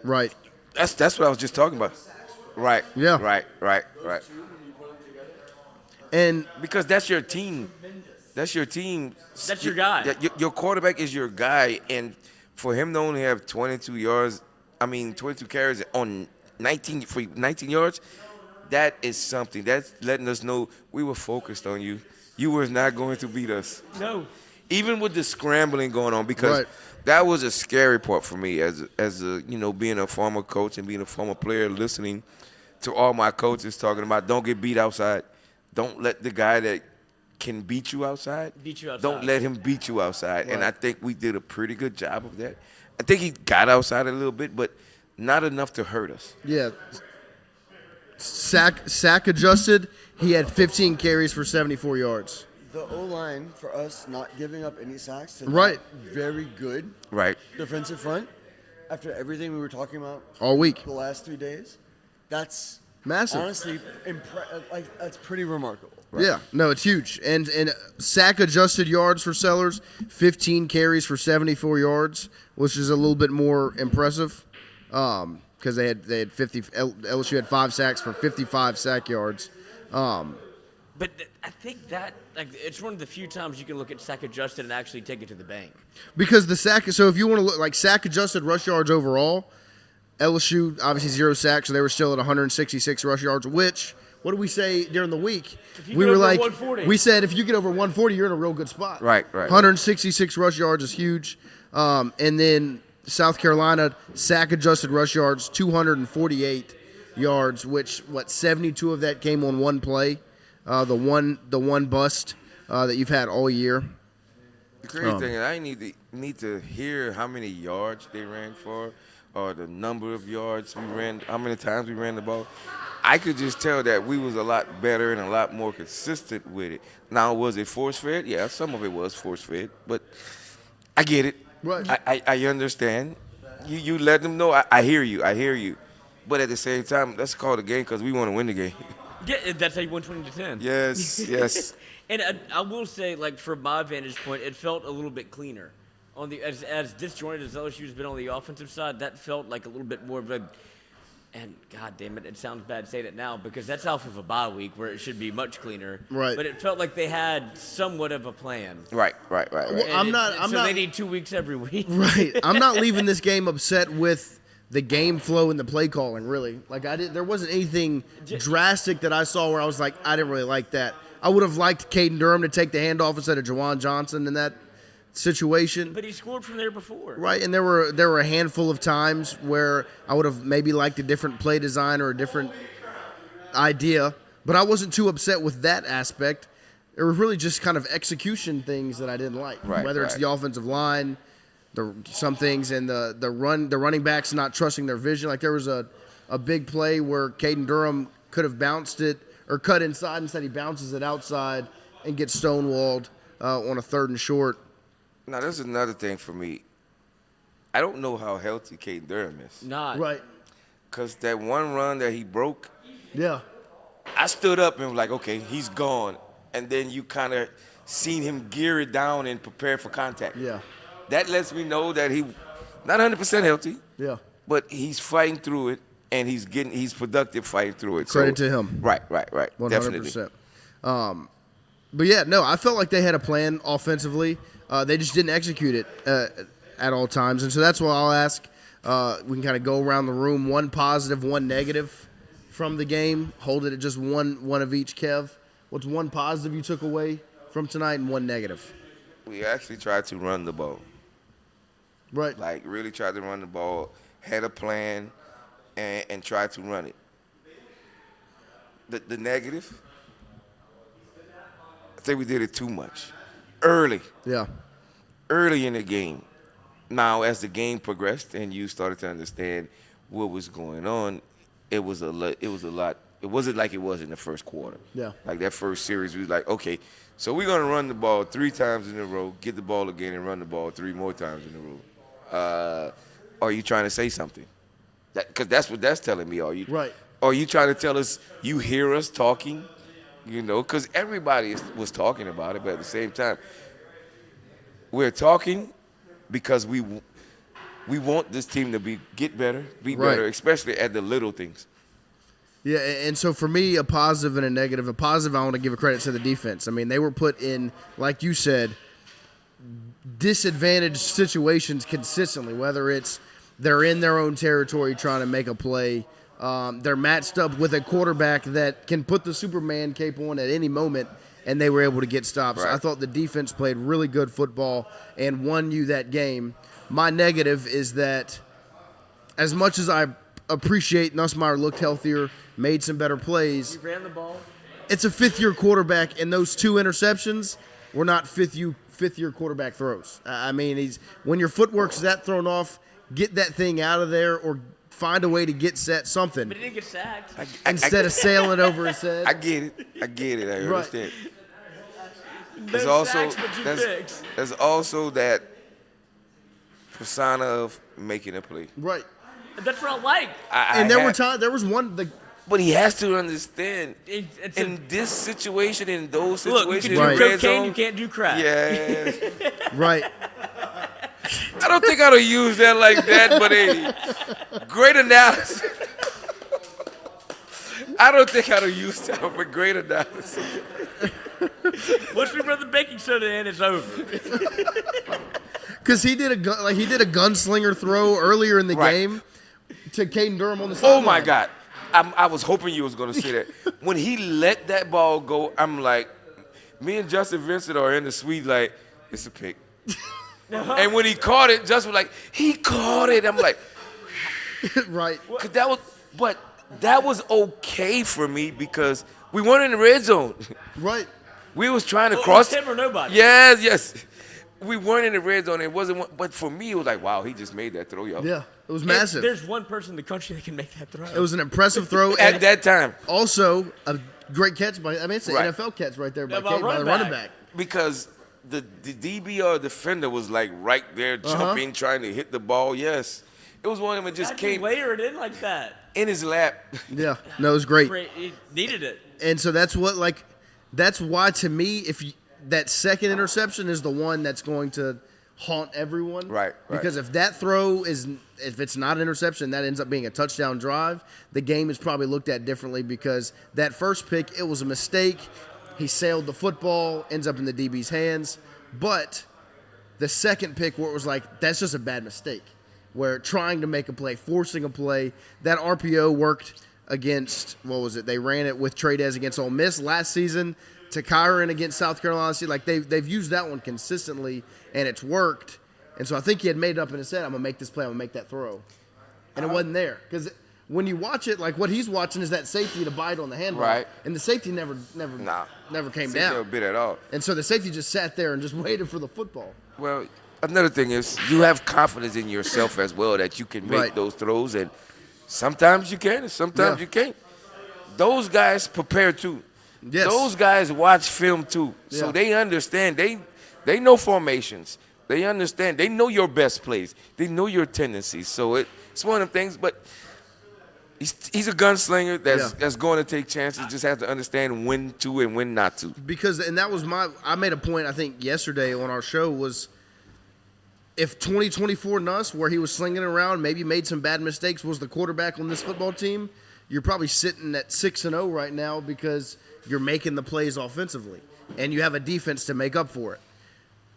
Right. That's what I was just talking about. Right. Yeah. Right. And Because that's your team. That's your team. That's your guy. Your quarterback is your guy, and for him to only have 22 carries on 19 yards, that is something. That's letting us know we were focused on you. You were not going to beat us. No. Even with the scrambling going on, because Right. that was a scary part for me as being a former coach and being a former player, listening to all my coaches talking about don't get beat outside. Don't let the guy that can beat you outside. Don't let him beat you outside. Right. And I think we did a pretty good job of that. I think he got outside a little bit, but not enough to hurt us. yeah, sack adjusted, he had 15 carries for 74 yards. The O-line, for us, not giving up any sacks. To Right. that very good Right. defensive front. After everything we were talking about All week. the last 3 days, that's Massive. honestly, that's pretty remarkable. Yeah, no, it's huge. And sack adjusted yards for Sellers, 15 carries for 74 yards, which is a little bit more impressive because they had 50. LSU had 5 sacks for 55 sack yards. But I think that it's one of the few times you can look at sack adjusted and actually take it to the bank. Because the sack, so if you want to look like sack adjusted rush yards overall, LSU obviously 0 sacks, so they were still at 166 rush yards. Which, what did we say during the week? you We get were over like, 140. we said if you get over 140, you're in a real good spot. Right. 166 rush yards is huge, and then South Carolina sack adjusted rush yards 248 yards, which 72 of that came on one play. The one bust that you've had all year. The crazy thing is, I need to hear how many yards they ran for, or the number of yards we ran, how many times we ran the ball. I could just tell that we was a lot better and a lot more consistent with it. Now, was it force-fed? Yeah, some of it was force-fed, but I get it. Right. I understand. You let them know. I hear you. But at the same time, let's call the game because we want to win the game. Yeah, that's how you won 20-10. Yes. And I will say, from my vantage point, it felt a little bit cleaner. As disjointed as LSU's been on the offensive side, that felt like a little bit more of a. And God damn it sounds bad saying it now because that's off of a bye week where it should be much cleaner. Right. But it felt like they had somewhat of a plan. Right. Well, So they need 2 weeks every week. Right. I'm not leaving this game upset with the game flow and the play calling, really. There wasn't anything drastic that I saw where I was like, I didn't really like that. I would have liked Caden Durham to take the handoff instead of Juwan Johnson in situation. But he scored from there before. Right, and there were a handful of times where I would have maybe liked a different play design or a different idea, but I wasn't too upset with that aspect. It was really just kind of execution things that I didn't like, whether it's the offensive line, some things, and the running backs not trusting their vision. Like there was a big play where Caden Durham could have bounced it or cut inside. Instead, he bounces it outside and gets stonewalled on a 3rd and short. Now, this is another thing for me. I don't know how healthy Caden Durham is. Not. Right. Because that one run that he broke, Yeah. I stood up and was like, okay, he's gone. And then you kind of seen him gear it down and prepare for contact. Yeah. That lets me know that he not 100% healthy, Yeah. but he's fighting through it, and he's productive fighting through it. Credit to him. Right. 100%. Definitely. But yeah, no, I felt like they had a plan offensively. They just didn't execute it at all times. And so that's why I'll ask, we can kind of go around the room, one positive, one negative from the game. Hold it at just one of each, Kev. What's one positive you took away from tonight and one negative? We actually tried to run the ball. Right. Like, really tried to run the ball, had a plan, and tried to run it. The negative, I think we did it too much. Early in the game. Now, as the game progressed and you started to understand what was going on, it was a lot. It wasn't like it was in the first quarter. Yeah. Like that first series, we was like, okay, so we're going to run the ball 3 times in a row, get the ball again, and run the ball 3 more times in a row. Are you trying to say something? Because that's what that's telling me. Are you trying to tell us you hear us talking? You know, because everybody was talking about it, but at the same time, we're talking because we want this team to get better, be better, especially at the little things. Yeah, and so for me, a positive and a negative. A positive, I want to give a credit to the defense. I mean, they were put in, like you said, disadvantaged situations consistently, whether it's they're in their own territory trying to make a play, they're matched up with a quarterback that can put the Superman cape on at any moment, and they were able to get stops. Right. I thought the defense played really good football and won you that game. My negative is that as much as I appreciate Nussmeier looked healthier, made some better plays, He ran the ball. it's a fifth-year quarterback, and those 2 interceptions were not fifth-year quarterback throws. I mean, when your footwork's that thrown off, get that thing out of there or find a way to get set something But he didn't get sacked. instead of sailing over his head. I get it. I Right. understand. There's also sacks, but you picks. there's also that persona of making a play. Right. That's what I like. And there were times, there was one, But he has to understand It's in this situation, in those Look, you situations, can do in the red cocaine, zone, you can't do crack. yeah. right. I don't think I'd have used that like that, but hey, great analysis. I don't think I'd have used that, but great analysis. Once we run the baking soda in, it's over. Because he did a gunslinger throw earlier in the Right. game to Caden Durham on the sideline. Oh my God. I was hoping you was going to say that. When he let that ball go, I'm like, me and Justin Vincent are in the suite like, it's a pick. And when he caught it, Justin was like, he caught it. I'm like, Right. cause that was okay for me because we weren't in the red zone. Right. We was trying to Well, cross. it was him or nobody. Yes. We weren't in the red zone. It wasn't one, but for me, it was like, wow, he just made that throw, yo. Yeah. It was massive. There's one person in the country that can make that throw. It was an impressive throw. At And that time. also, a great catch by, it's an Right. NFL catch right there by, Yeah, by Caden, by the running running back. back. Because the DB or defender was like right there jumping, trying to hit the ball. Yes. It was one of them that just How'd you came layer it in like that? in his lap. Yeah. No, it was great. He needed it. And so that's why to me, that second interception is the one that's going to haunt everyone. Right. Because if that throw if it's not an interception, that ends up being a touchdown drive, the game is probably looked at differently because that first pick, it was a mistake. He sailed the football, ends up in the DB's hands. But the second pick where it was like, that's just a bad mistake. Where trying to make a play, forcing a play, that RPO worked against, what was it? They ran it with Trey Dez against Ole Miss last season. to Kyron against South Carolina State. Like they've used that one consistently, and it's worked. And so I think he had made it up in his head, I'm going to make this play, I'm going to make that throw. And it wasn't there. Because when you watch it, like what he's watching is that safety to bite on the handball. Right. And the safety never came down. No bit at all. And so the safety just sat there and just waited for the football. Well, another thing is you have confidence in yourself as well that you can make those throws, and sometimes you can and sometimes you can't. Those guys prepare too. Yes. Those guys watch film too, so they understand. They know formations. They understand. They know your best plays. They know your tendencies. So it's one of them things. But he's a gunslinger that's going to take chances. Just have to understand when to and when not to. Because that was I made a point I think yesterday on our show was if 2024 Nuss, where he was slinging around, maybe made some bad mistakes, was the quarterback on this football team, you're probably sitting at 6-0 right now because you're making the plays offensively and you have a defense to make up for it.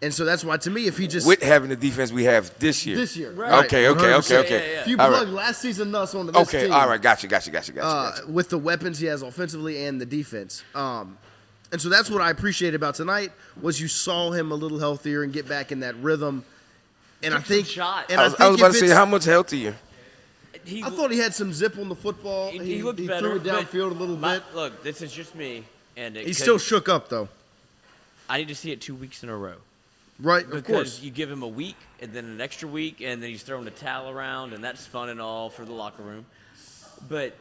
And so that's why, to me, if he just... With having the defense we have this year. Right. Okay. If you plug last season Nuss onto this team... all right, gotcha. With the weapons he has offensively and the defense. And so that's what I appreciated about tonight was you saw him a little healthier and get back in that rhythm. And I think... I was about to say, how much healthier? I thought he had some zip on the football. He looked he better. Threw it downfield a little bit. Look, this is just me. And He's still shook up, though. I need to see it 2 weeks in a row. Right, because of course. You give him a week and then an extra week, and then he's throwing the towel around, and that's fun and all for the locker room. But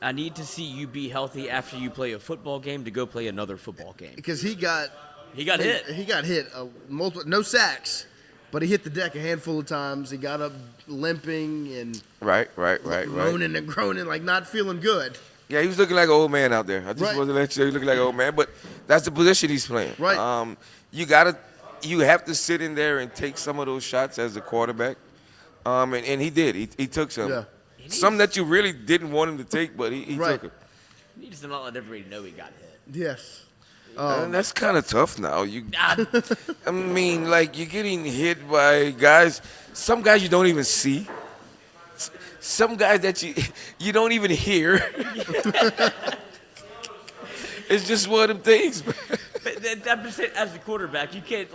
I need to see you be healthy after you play a football game to go play another football game. Because he got hit. He got hit. No sacks, but he hit the deck a handful of times. He got up limping and right. moaning and groaning, like not feeling good. Yeah, he was looking like an old man out there. I just wanted to let you know he looked like an old man, but that's the position he's playing. Right. You have to sit in there and take some of those shots as a quarterback. And he did. He took some. Yeah. Some that you really didn't want him to take, but he took them. He needs to not let everybody know he got hit. Yes. And that's kind of tough now. I mean, like, you're getting hit by guys, some guys you don't even see. Some guys that you don't even hear. It's just one of them things. I'm just saying, as a quarterback, you can't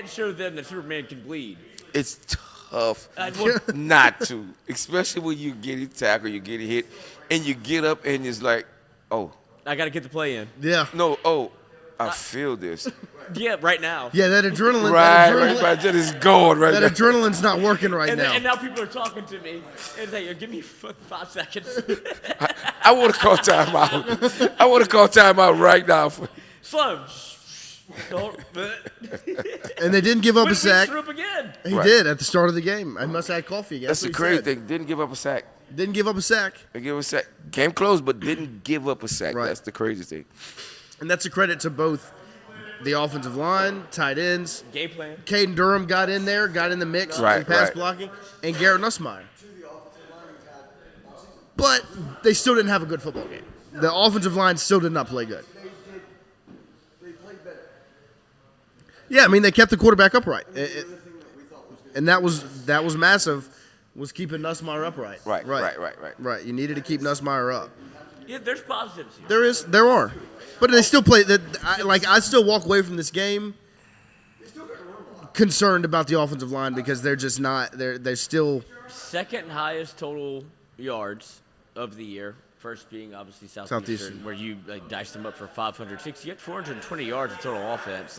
show them that Superman can bleed. It's tough not to, especially when you get it tackled, you get it hit, and you get up and it's like, oh, I got to get the play in. Yeah. No, I feel this. Yeah, right now. Yeah, that adrenaline. Right, that is going right now. That adrenaline's not working right now. And now people are talking to me and saying, give me 5 seconds. I want to call timeout. I want to call timeout right now. Slow. And they didn't give up a sack. Again. He did at the start of the game. I must have had coffee. That's the crazy thing. Didn't give up a sack. Didn't give up a sack. They gave up a sack. Came close, but didn't give up a sack. Right. That's the crazy thing. And that's a credit to both the offensive line, tight ends. Game plan. Caden Durham got in there, got in the mix in pass blocking, and Garrett Nussmeier. But they still didn't have a good football game. The offensive line still did not play good. They played better. Yeah, I mean, they kept the quarterback upright. And that was massive, was keeping Nussmeier upright. Right. You needed to keep Nussmeier up. Yeah, there's positives here. There are. But they still play that. I still walk away from this game concerned about the offensive line because they're just not. They're still second highest total yards of the year. First being obviously Southeastern. Where you diced them up for 560. You had 420 yards of total offense.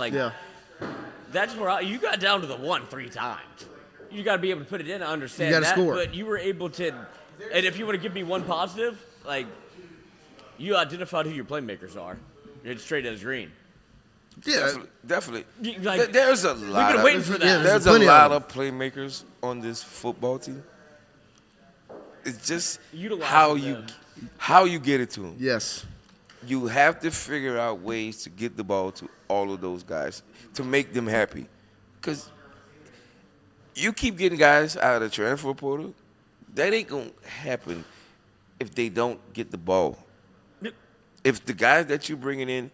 That's where you got down to the 1 3 times. You got to be able to put it in to understand that. Score. But you were able to. And if you want to give me one positive, you identified who your playmakers are. It's straight as green. Yeah, definitely. There's a lot. We've been waiting for that. Yeah, there's a lot of playmakers on this football team. It's just how you get it to them. Yes. You have to figure out ways to get the ball to all of those guys to make them happy, because you keep getting guys out of the transfer portal. That ain't gonna happen if they don't get the ball. If the guys that you're bringing in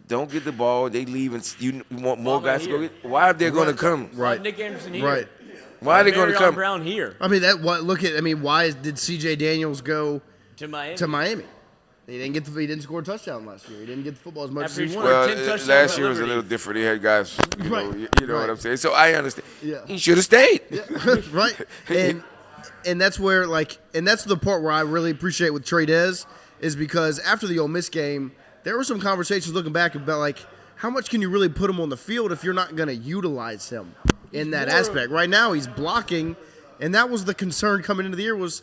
don't get the ball, they leave, and you want more guys to go get. Why are they going to come? Right. Nick Anderson here. Right. Why are they going to come? Brown here. I mean, why did C.J. Daniels go to Miami? He didn't score a touchdown last year. He didn't get the football as much After as he he scored wanted. 10 touchdowns last at year was a Liberty. little different. He had guys, you know, Right. you know what I'm saying. So I understand. Yeah. He should have stayed. Right. And that's where and that's the part where I really appreciate with Trey Dez is because after the Ole Miss game, there were some conversations looking back about how much can you really put him on the field if you're not going to utilize him in that aspect. Right now he's blocking, and that was the concern coming into the year was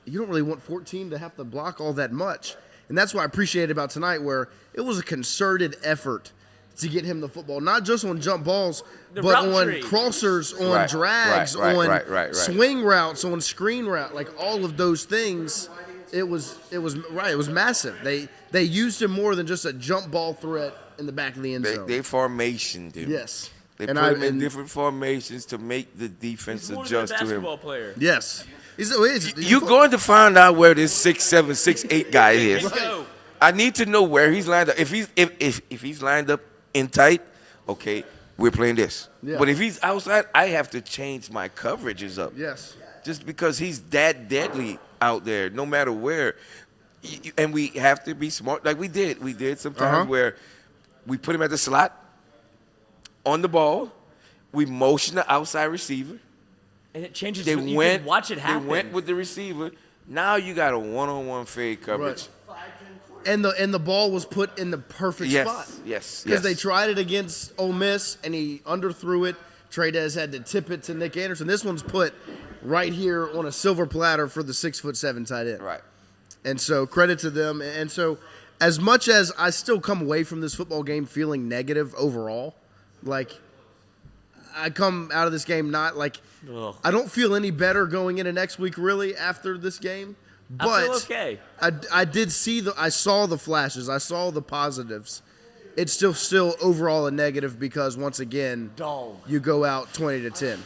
you don't really want 14 to have to block all that much. And that's what I appreciated about tonight where it was a concerted effort to get him the football, not just on jump balls, but on crossers, on drags, on swing routes, on screen route, all of those things. It was massive. They used him more than just a jump ball threat in the back of the end zone. They formationed him. Yes. They put him in different formations to make the defense adjust to him. Basketball player. Yes. You're going to find out where this 6'7", 6'8" guy is. Right. I need to know where he's lined up. If he's lined up in tight, okay, we're playing this. Yeah. But if he's outside, I have to change my coverages up. Yes. Just because he's that deadly out there, no matter where. And we have to be smart, like we did. We did sometimes where we put him at the slot, on the ball, we motion the outside receiver. And it changes. You can watch it happen. They went with the receiver. Now you got a one-on-one fade coverage. Right. And the ball was put in the perfect spot. Yes. Because they tried it against Ole Miss, and he underthrew it. Trey Dez had to tip it to Nick Anderson. This one's put right here on a silver platter for the 6'7" tight end. Right. And so credit to them. And so as much as I still come away from this football game feeling negative overall, I come out of this game not I don't feel any better going into next week really after this game. But I feel okay. I did see I saw the flashes. I saw the positives. It's still overall a negative because once again, you go out 20-10.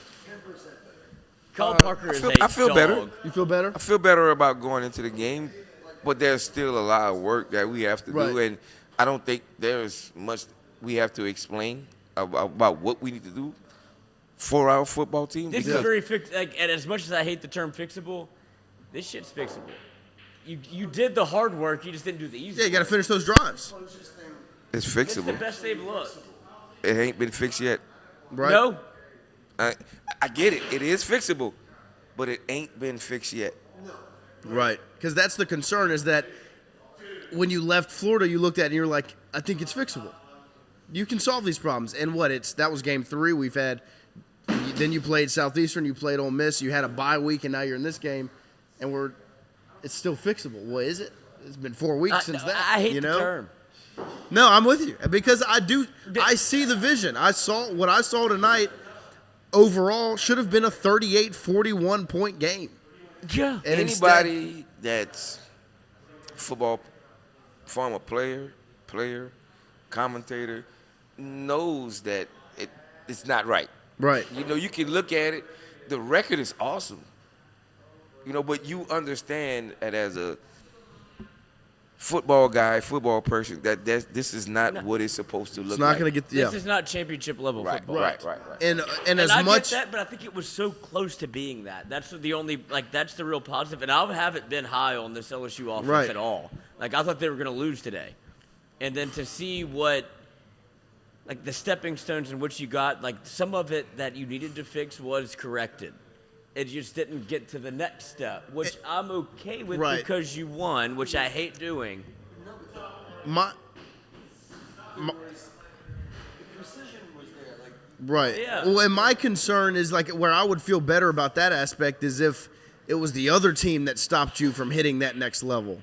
Kyle Parker is a I feel dog. better. You feel better? I feel better about going into the game, but there's still a lot of work that we have to do, and I don't think there's much we have to explain about what we need to do for our football team. This is very and as much as I hate the term fixable, this shit's fixable. You did the hard work, you just didn't do the easy. Yeah, you got to work. finish those drives. It's It's fixable. the best they've looked. It ain't been fixed yet. Right? No, I get it. It is fixable, but it ain't been fixed yet. Right. Because that's the concern is that when you left Florida, you looked at it and you're like, I think it's fixable. You can solve these problems. And that was game 3. We've had then you played Southeastern, you played Ole Miss, you had a bye week, and now you're in this game, and it's still fixable. Well, is it? It's been 4 weeks since that. I hate the term. No, I'm with you because I see the vision. What I saw tonight overall should have been a 38-41 point game. Yeah. And Anybody that's football, former player, commentator, knows that it's not right. Right. You can look at it. The record is awesome. But you understand that as a football guy, football person, that this is not what it's supposed to look like. It's not going to get This is not championship level football. Right. And as I much get that, but I think it was so close to being that. That's the only that's the real positive. And I haven't been high on this LSU offense at all. I thought they were going to lose today, and then to see what the stepping stones in which you got, some of it that you needed to fix was corrected. It just didn't get to the next step, which I'm okay with because you won, which I hate doing. my Right. Yeah. Well, and my concern is where I would feel better about that aspect is if it was the other team that stopped you from hitting that next level.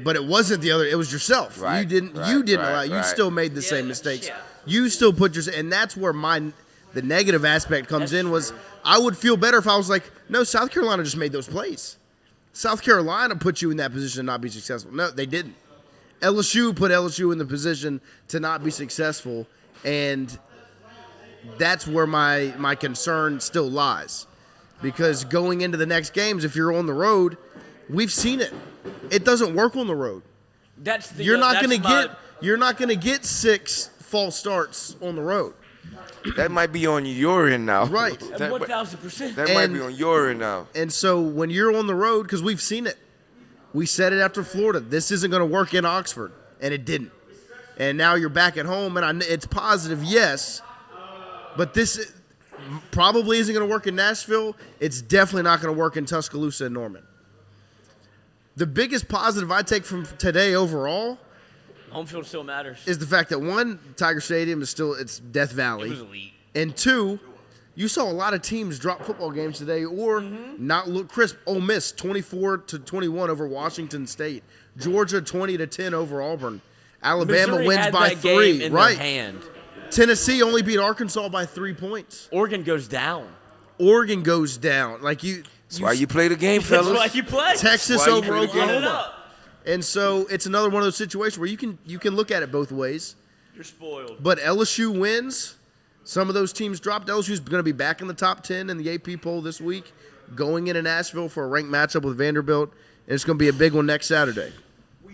But it wasn't the other. It was yourself. Right, You didn't allow. You still made the same mistakes. Yeah. You still put your. And that's where the negative aspect comes in. Was I would feel better if I was like, no, South Carolina just made those plays. South Carolina put you in that position to not be successful. No, they didn't. LSU put LSU in the position to not be successful, and that's where my concern still lies. Because going into the next games, if you're on the road, we've seen it. It doesn't work on the road. You're not going to get 6 false starts on the road. That might be on your end now. Right. 1,000%. That might be on your end now. And so when you're on the road, because we've seen it, We said it after Florida. This isn't going to work in Oxford, and it didn't. And now you're back at home, and it's positive, yes, but this probably isn't going to work in Nashville. It's definitely not going to work in Tuscaloosa and Norman. The biggest positive I take from today overall Home field still matters. is the fact that, one, Tiger Stadium is still, it's Death Valley. It was elite. And two, you saw a lot of teams drop football games today or not look crisp. Ole Miss 24-21 over Washington State. Georgia 20-10 over Auburn. Alabama Missouri wins had by that 3. game in Right. their hand. Tennessee only beat Arkansas by 3 points. Oregon goes down. Oregon goes down. Like That's why you play the game, fellas. That's why you play. Texas That's why you over play the game. Run it Oklahoma. up. And so it's another one of those situations where you can look at it both ways. You're spoiled. But LSU wins. Some of those teams dropped. LSU's going to be back in the top 10 in the AP poll this week, going into Nashville for a ranked matchup with Vanderbilt, and it's going to be a big one next Saturday. We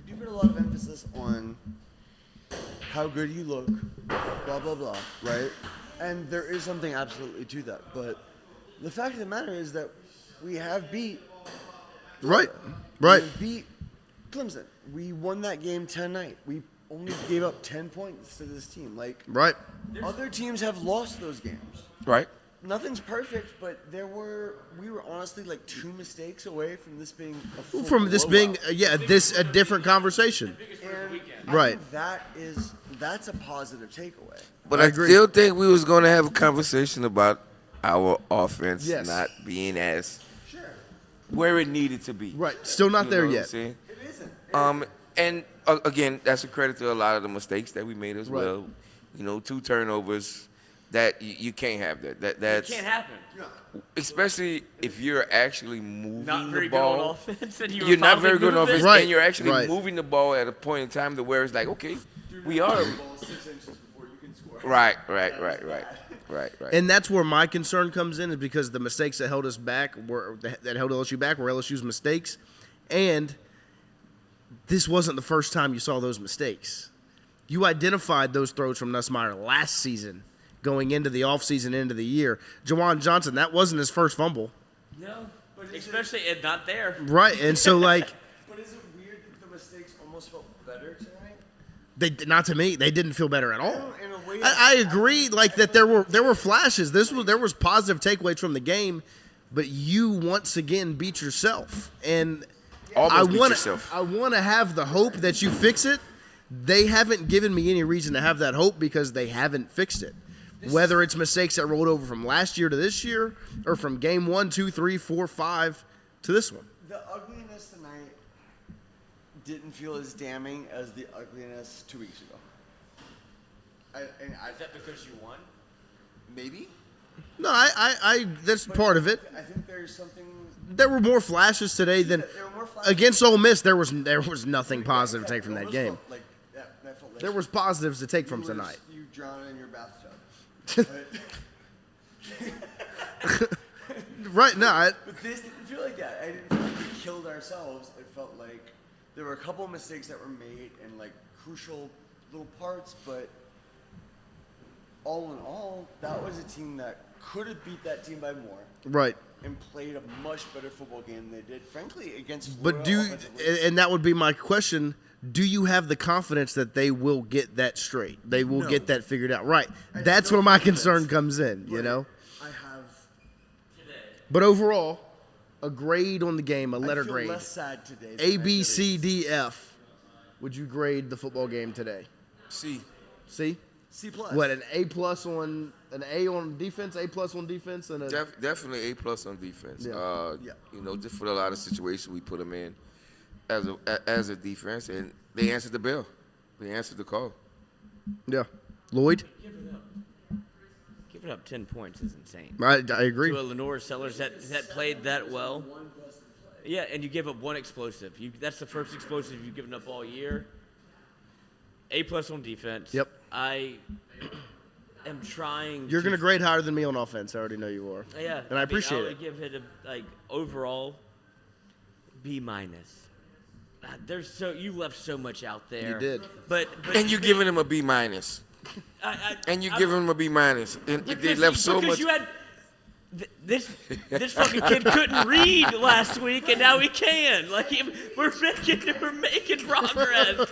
do put a lot of emphasis on how good you look, blah blah blah, right? And there is something absolutely to that. But the fact of the matter is that we have beat Right. We have beat Clemson. We won that game 10-9. We only gave up 10 points to this team. Like Right. other teams have lost those games. Right? Nothing's perfect, but we were honestly like 2 mistakes away from this being a full From this blowout. being, a different conversation. And Right. I think that's a positive takeaway. But I I agree. still think we was going to have a conversation about our offense Yes. not being as Sure. where it needed to be. Right. Still not You there know what I'm yet. saying? It isn't. And again, that's a credit to a lot of the mistakes that we made as Right. well. 2 turnovers. That you can't have that. That's It can't happen. especially if you're actually moving Not very the good on ball. offense. And You're not very good on moving. offense, Right, and you're actually right. moving the ball at a point in time to where it's like, okay, we are. 6 inches before you can score. Right. And that's where my concern comes in, is because the mistakes that held us back that held LSU back were LSU's mistakes, and this wasn't the first time you saw those mistakes. You identified those throws from Nussmeier last season, going into the offseason, into the year. Juwan Johnson, that wasn't his first fumble, No, especially it not there. right? And so like. But is it weird that the mistakes almost felt better tonight? Not to me. They didn't feel better at all. In a way I agree. Like that, there were flashes. There was positive takeaways from the game, but you once again beat yourself. And Almost beat yourself. I want to have the hope that you fix it. They haven't given me any reason to have that hope because they haven't fixed it. Whether it's mistakes that rolled over from last year to this year, or from game 1, 2, 3, 4, 5 to this one. the ugliness tonight didn't feel as damning as the ugliness 2 weeks ago. Is that because you won? Maybe. No, I that's part of it. I think there's something. There were more flashes today than There were more flashes. against Ole Miss. There was nothing positive to take from that It game. almost felt like that felt like There was positives to take from you were- tonight. You drowned in your bathtub. Right? No, But this didn't feel like that. I didn't feel like we killed ourselves. It felt like there were a couple of mistakes that were made in like crucial little parts, but all in all, that was a team that could have beat that team by more right. and played a much better football game than they did, frankly, against But Florida offensively. and that would be my question. Do you have the confidence that they will get that straight? They will No. get that figured out. Right. That's no where my confidence. concern comes in, you But know? I have. But overall, a grade on the game, a letter I feel grade. less sad today. than A, I B, did. C, D, F. Would you grade the football game today? See, C? C plus. What, an A plus on defense, A plus on defense, and a definitely A+ on defense. Yeah. Yeah. Just for a lot of situations we put them in as a defense, and they answered the bell. They answered the call. yeah. Lloyd? Giving up 10 points is insane. I agree. To a Lenore Sellers that played that well. Yeah, and you give up one explosive. That's the first explosive you've given up all year. A+ on defense. Yep. I am trying. You're going to grade higher than me on offense. I already know you are. Yeah, And I appreciate would it. give it overall B-. You left so much out there. You did. But And you're giving them a B-. And you're giving them a B-. And they left so much. You had This fucking kid couldn't read last week, and now he can. Like we're making progress.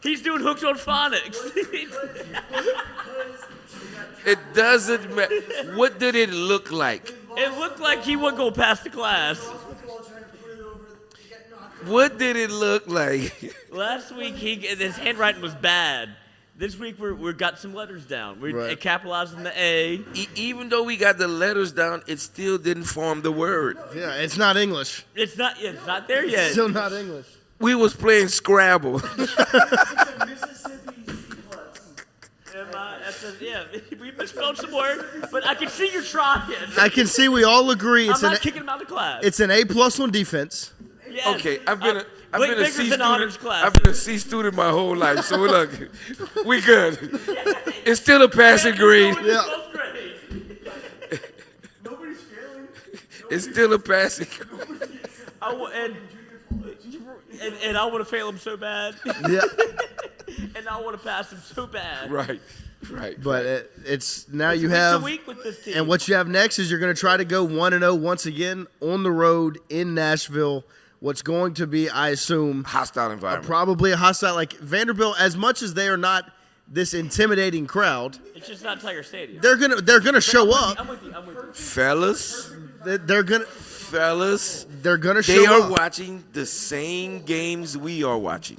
He's doing hooks on phonics. It doesn't matter. What did it look like? It looked like he wouldn't go past the class. What did it look like? Last week his handwriting was bad. This week we got some letters down. We're capitalizing the A. Even though we got the letters down, it still didn't form the word. Yeah, it's not English. It's not there yet. Still not English. We was playing Scrabble. Yeah, we misspelled some words, but I can see you're trying. I can see we all agree I'm not kicking him out of class. It's an A+ on defense. Yes. Okay, I've been a C student. Honors class. I've been a C student my whole life, so look, we good. It's still a passing grade. Yeah. Nobody's failing. It's still a passing grade. And I want to fail him so bad. Yeah. And I want to pass him so bad. Right. But it's now you It's a have, week with this team. and what you have next is you're going to try to go 1-0 once again on the road in Nashville. What's going to be, I assume, Hostile environment. probably a hostile, like Vanderbilt. As much as they are not this intimidating crowd, It's just not Tiger Stadium. they're gonna show up. I'm with you. Fellas, They're gonna they show are up. watching the same games we are watching.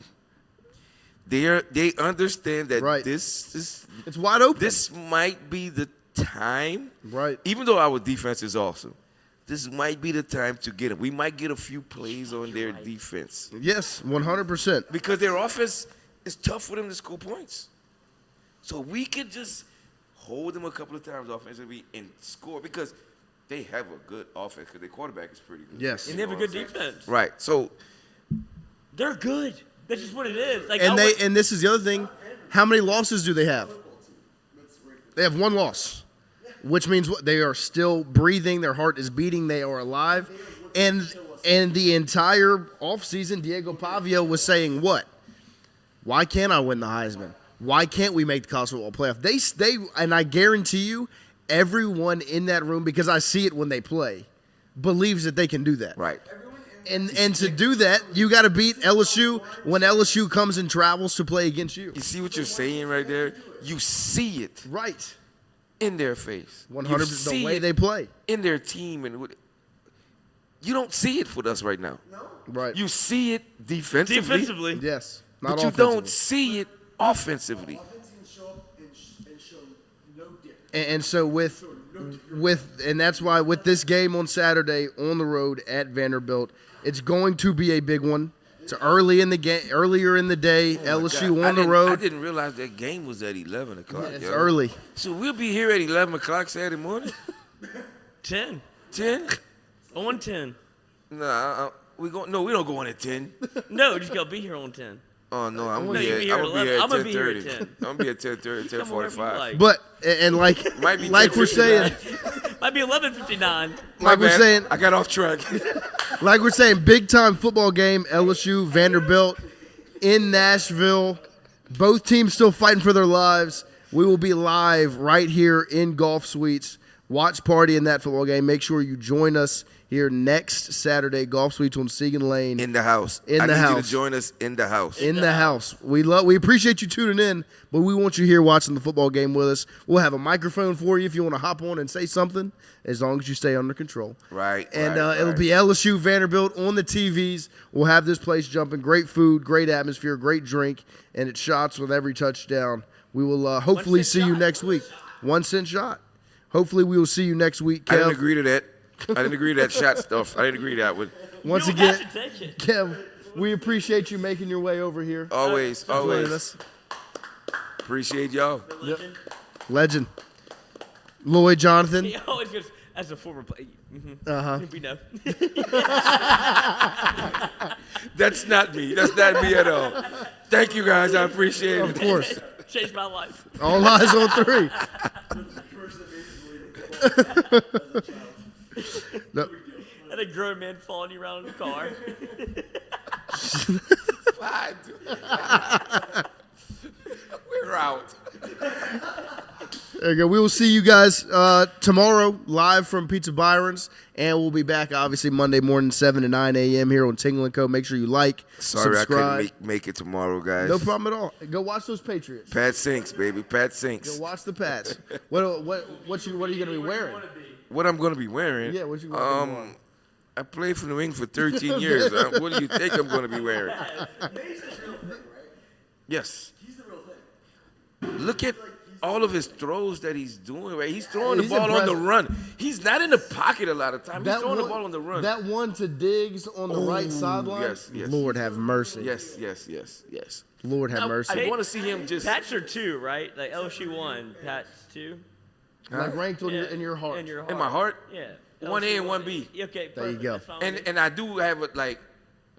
They understand that Right. this It's wide open. this might be the time. Right. Even though our defense is awesome, this might be the time to get them. We might get a few plays on their defense Yes, 100%. because their offense is tough for them to score points. So we could just hold them a couple of times offensively and score because they have a good offense because their quarterback is pretty good. Yes. And they have a good defense. Right. So They're good. That's just what it is. Like, And this is the other thing. How many losses do they have? They have one loss, which means what? They are still breathing. Their heart is beating. They are alive. And the entire offseason, Diego Pavia was saying what? Why can't I win the Heisman? Why can't we make the college football playoff? They and I guarantee you, everyone in that room, because I see it when they play, believes that they can do that. right. And to do that, you got to beat LSU when LSU comes and travels to play against you. You see what you're saying right there? You see it Right. in their face. 100% the You way see they it play. in their team, and you don't see it with us right now. Right. You see it defensively, Yes. Not but you offensively. don't see it offensively. And so with and that's why with this game on Saturday on the road at Vanderbilt, it's going to be a big one. It's earlier in the day, LSU on the I road. didn't realize that game was at 11 o'clock. It's yo. early. So we'll be here at 11 o'clock Saturday morning? 10. 10? On 10. Nah, we don't go in at 10. No, just go be here on 10. Oh, no, I'm No, going you to be be here here at at 11. 10:30. I'm gonna be here at 10. I'm going to be at 10:30, Come wherever you 10:45. like. But and like Might be like we're 10:59. saying, Might be 11:59. like we're bad. saying, I got off track. like we're saying, big time football game. LSU Vanderbilt in Nashville. Both teams still fighting for their lives. We will be live right here in Golf Suites. Watch party in that football game. Make sure you join us here next Saturday. Golf Suites on Segan Lane. In the house. In I the need you house. to join us in the house. In the house. We appreciate you tuning in, but we want you here watching the football game with us. We'll have a microphone for you if you want to hop on and say something, as long as you stay under control. Right, And right, it'll right. be LSU Vanderbilt on the TVs. We'll have this place jumping. Great food, great atmosphere, great drink, and it's shots with every touchdown. We will hopefully 1 see cent you shot. next week. 1 cent shot. Hopefully we will see you next week, I didn't Kev. agree to that. I didn't agree to that shot stuff. I didn't agree to that one. Once You don't again, have to take it. Kev, we appreciate you making your way over here. Always, Joining always. us. Appreciate y'all. Legend. Lloyd Jonathan. He always goes, as a former player. Uh-huh. We know. That's not me. That's not me at all. Thank you guys. I appreciate Of it. course. Changed my life. All eyes on 3. No, And a grown man following you around in the car. We're out. There you go. We will see you guys tomorrow live from Pizza Byron's, and we'll be back obviously Monday morning 7 to 9 a.m. here on Tingle Co. Make sure you like, Sorry subscribe. I couldn't make it tomorrow, guys. No problem at all. Go watch those Patriots. Pat Sinks, baby. Pat Sinks. Go watch the Pats. What are you going to be wearing? What I'm going to be wearing? Yeah, what you gonna be wearing? I played for New England for 13 years. What do you think I'm going to be wearing? Yes. He's the real thing. Look at all of his throws that he's doing, right? He's throwing the He's ball on the impressive. run. He's not in the pocket a lot of time. He's throwing the ball on the run. That one to Diggs on the right sideline. yes, yes, Lord have mercy. Yes, yes, yes, yes. Lord have mercy. I want to see him just... Pats are 2, right? Like LSU 1, Pats 2. Like ranked in your heart. In your heart. In my heart? Yeah. 1A and 1B. Okay, There you perfect. go. That's fine with me. And I do have like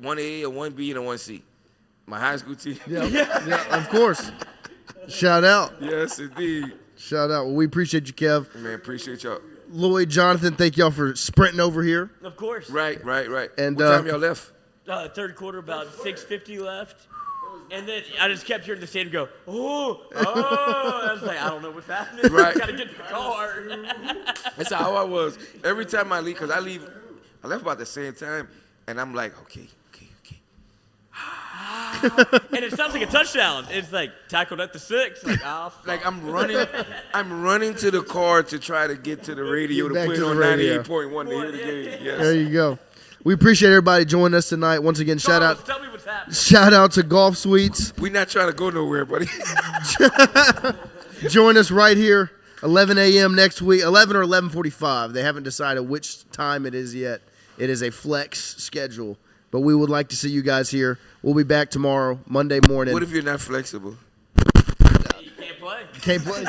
1A, a 1B, and a 1C. My high school team. Yeah, of course. Shout out. Yes, indeed. Shout out. Well, we appreciate you, Kev. Man, appreciate y'all. Lloyd, Jonathan, thank y'all for sprinting over here. Of course. Right. And, What time y'all left? Third quarter, about 6:50 left. And then I just kept hearing the stadium go, oh. I was like, I don't know what's happening. Right. Got to get to the car. That's how I was. Every time I leave, because I left about the same time, and I'm like, okay. And it sounds like a touchdown. It's like tackled at the 6. Like, oh, fuck. Like I'm running to the car to try to get to the radio to Back put to it on the radio. 98.1 to hear the game. Yes. There you go. We appreciate everybody joining us tonight. Once again, Tell me what's happening. shout out to Golf Suites. We're not trying to go nowhere, buddy. Join us right here, 11 a.m. next week, 11 or 11:45. They haven't decided which time it is yet. It is a flex schedule, but we would like to see you guys here. We'll be back tomorrow, Monday morning. What if you're not flexible? You can't play. Can't play?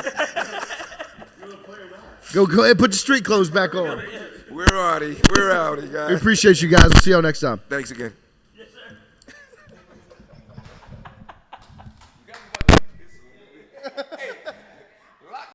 Go ahead, put your street clothes back on. We're outie, We guys. appreciate you guys. We'll see y'all next time. Thanks again.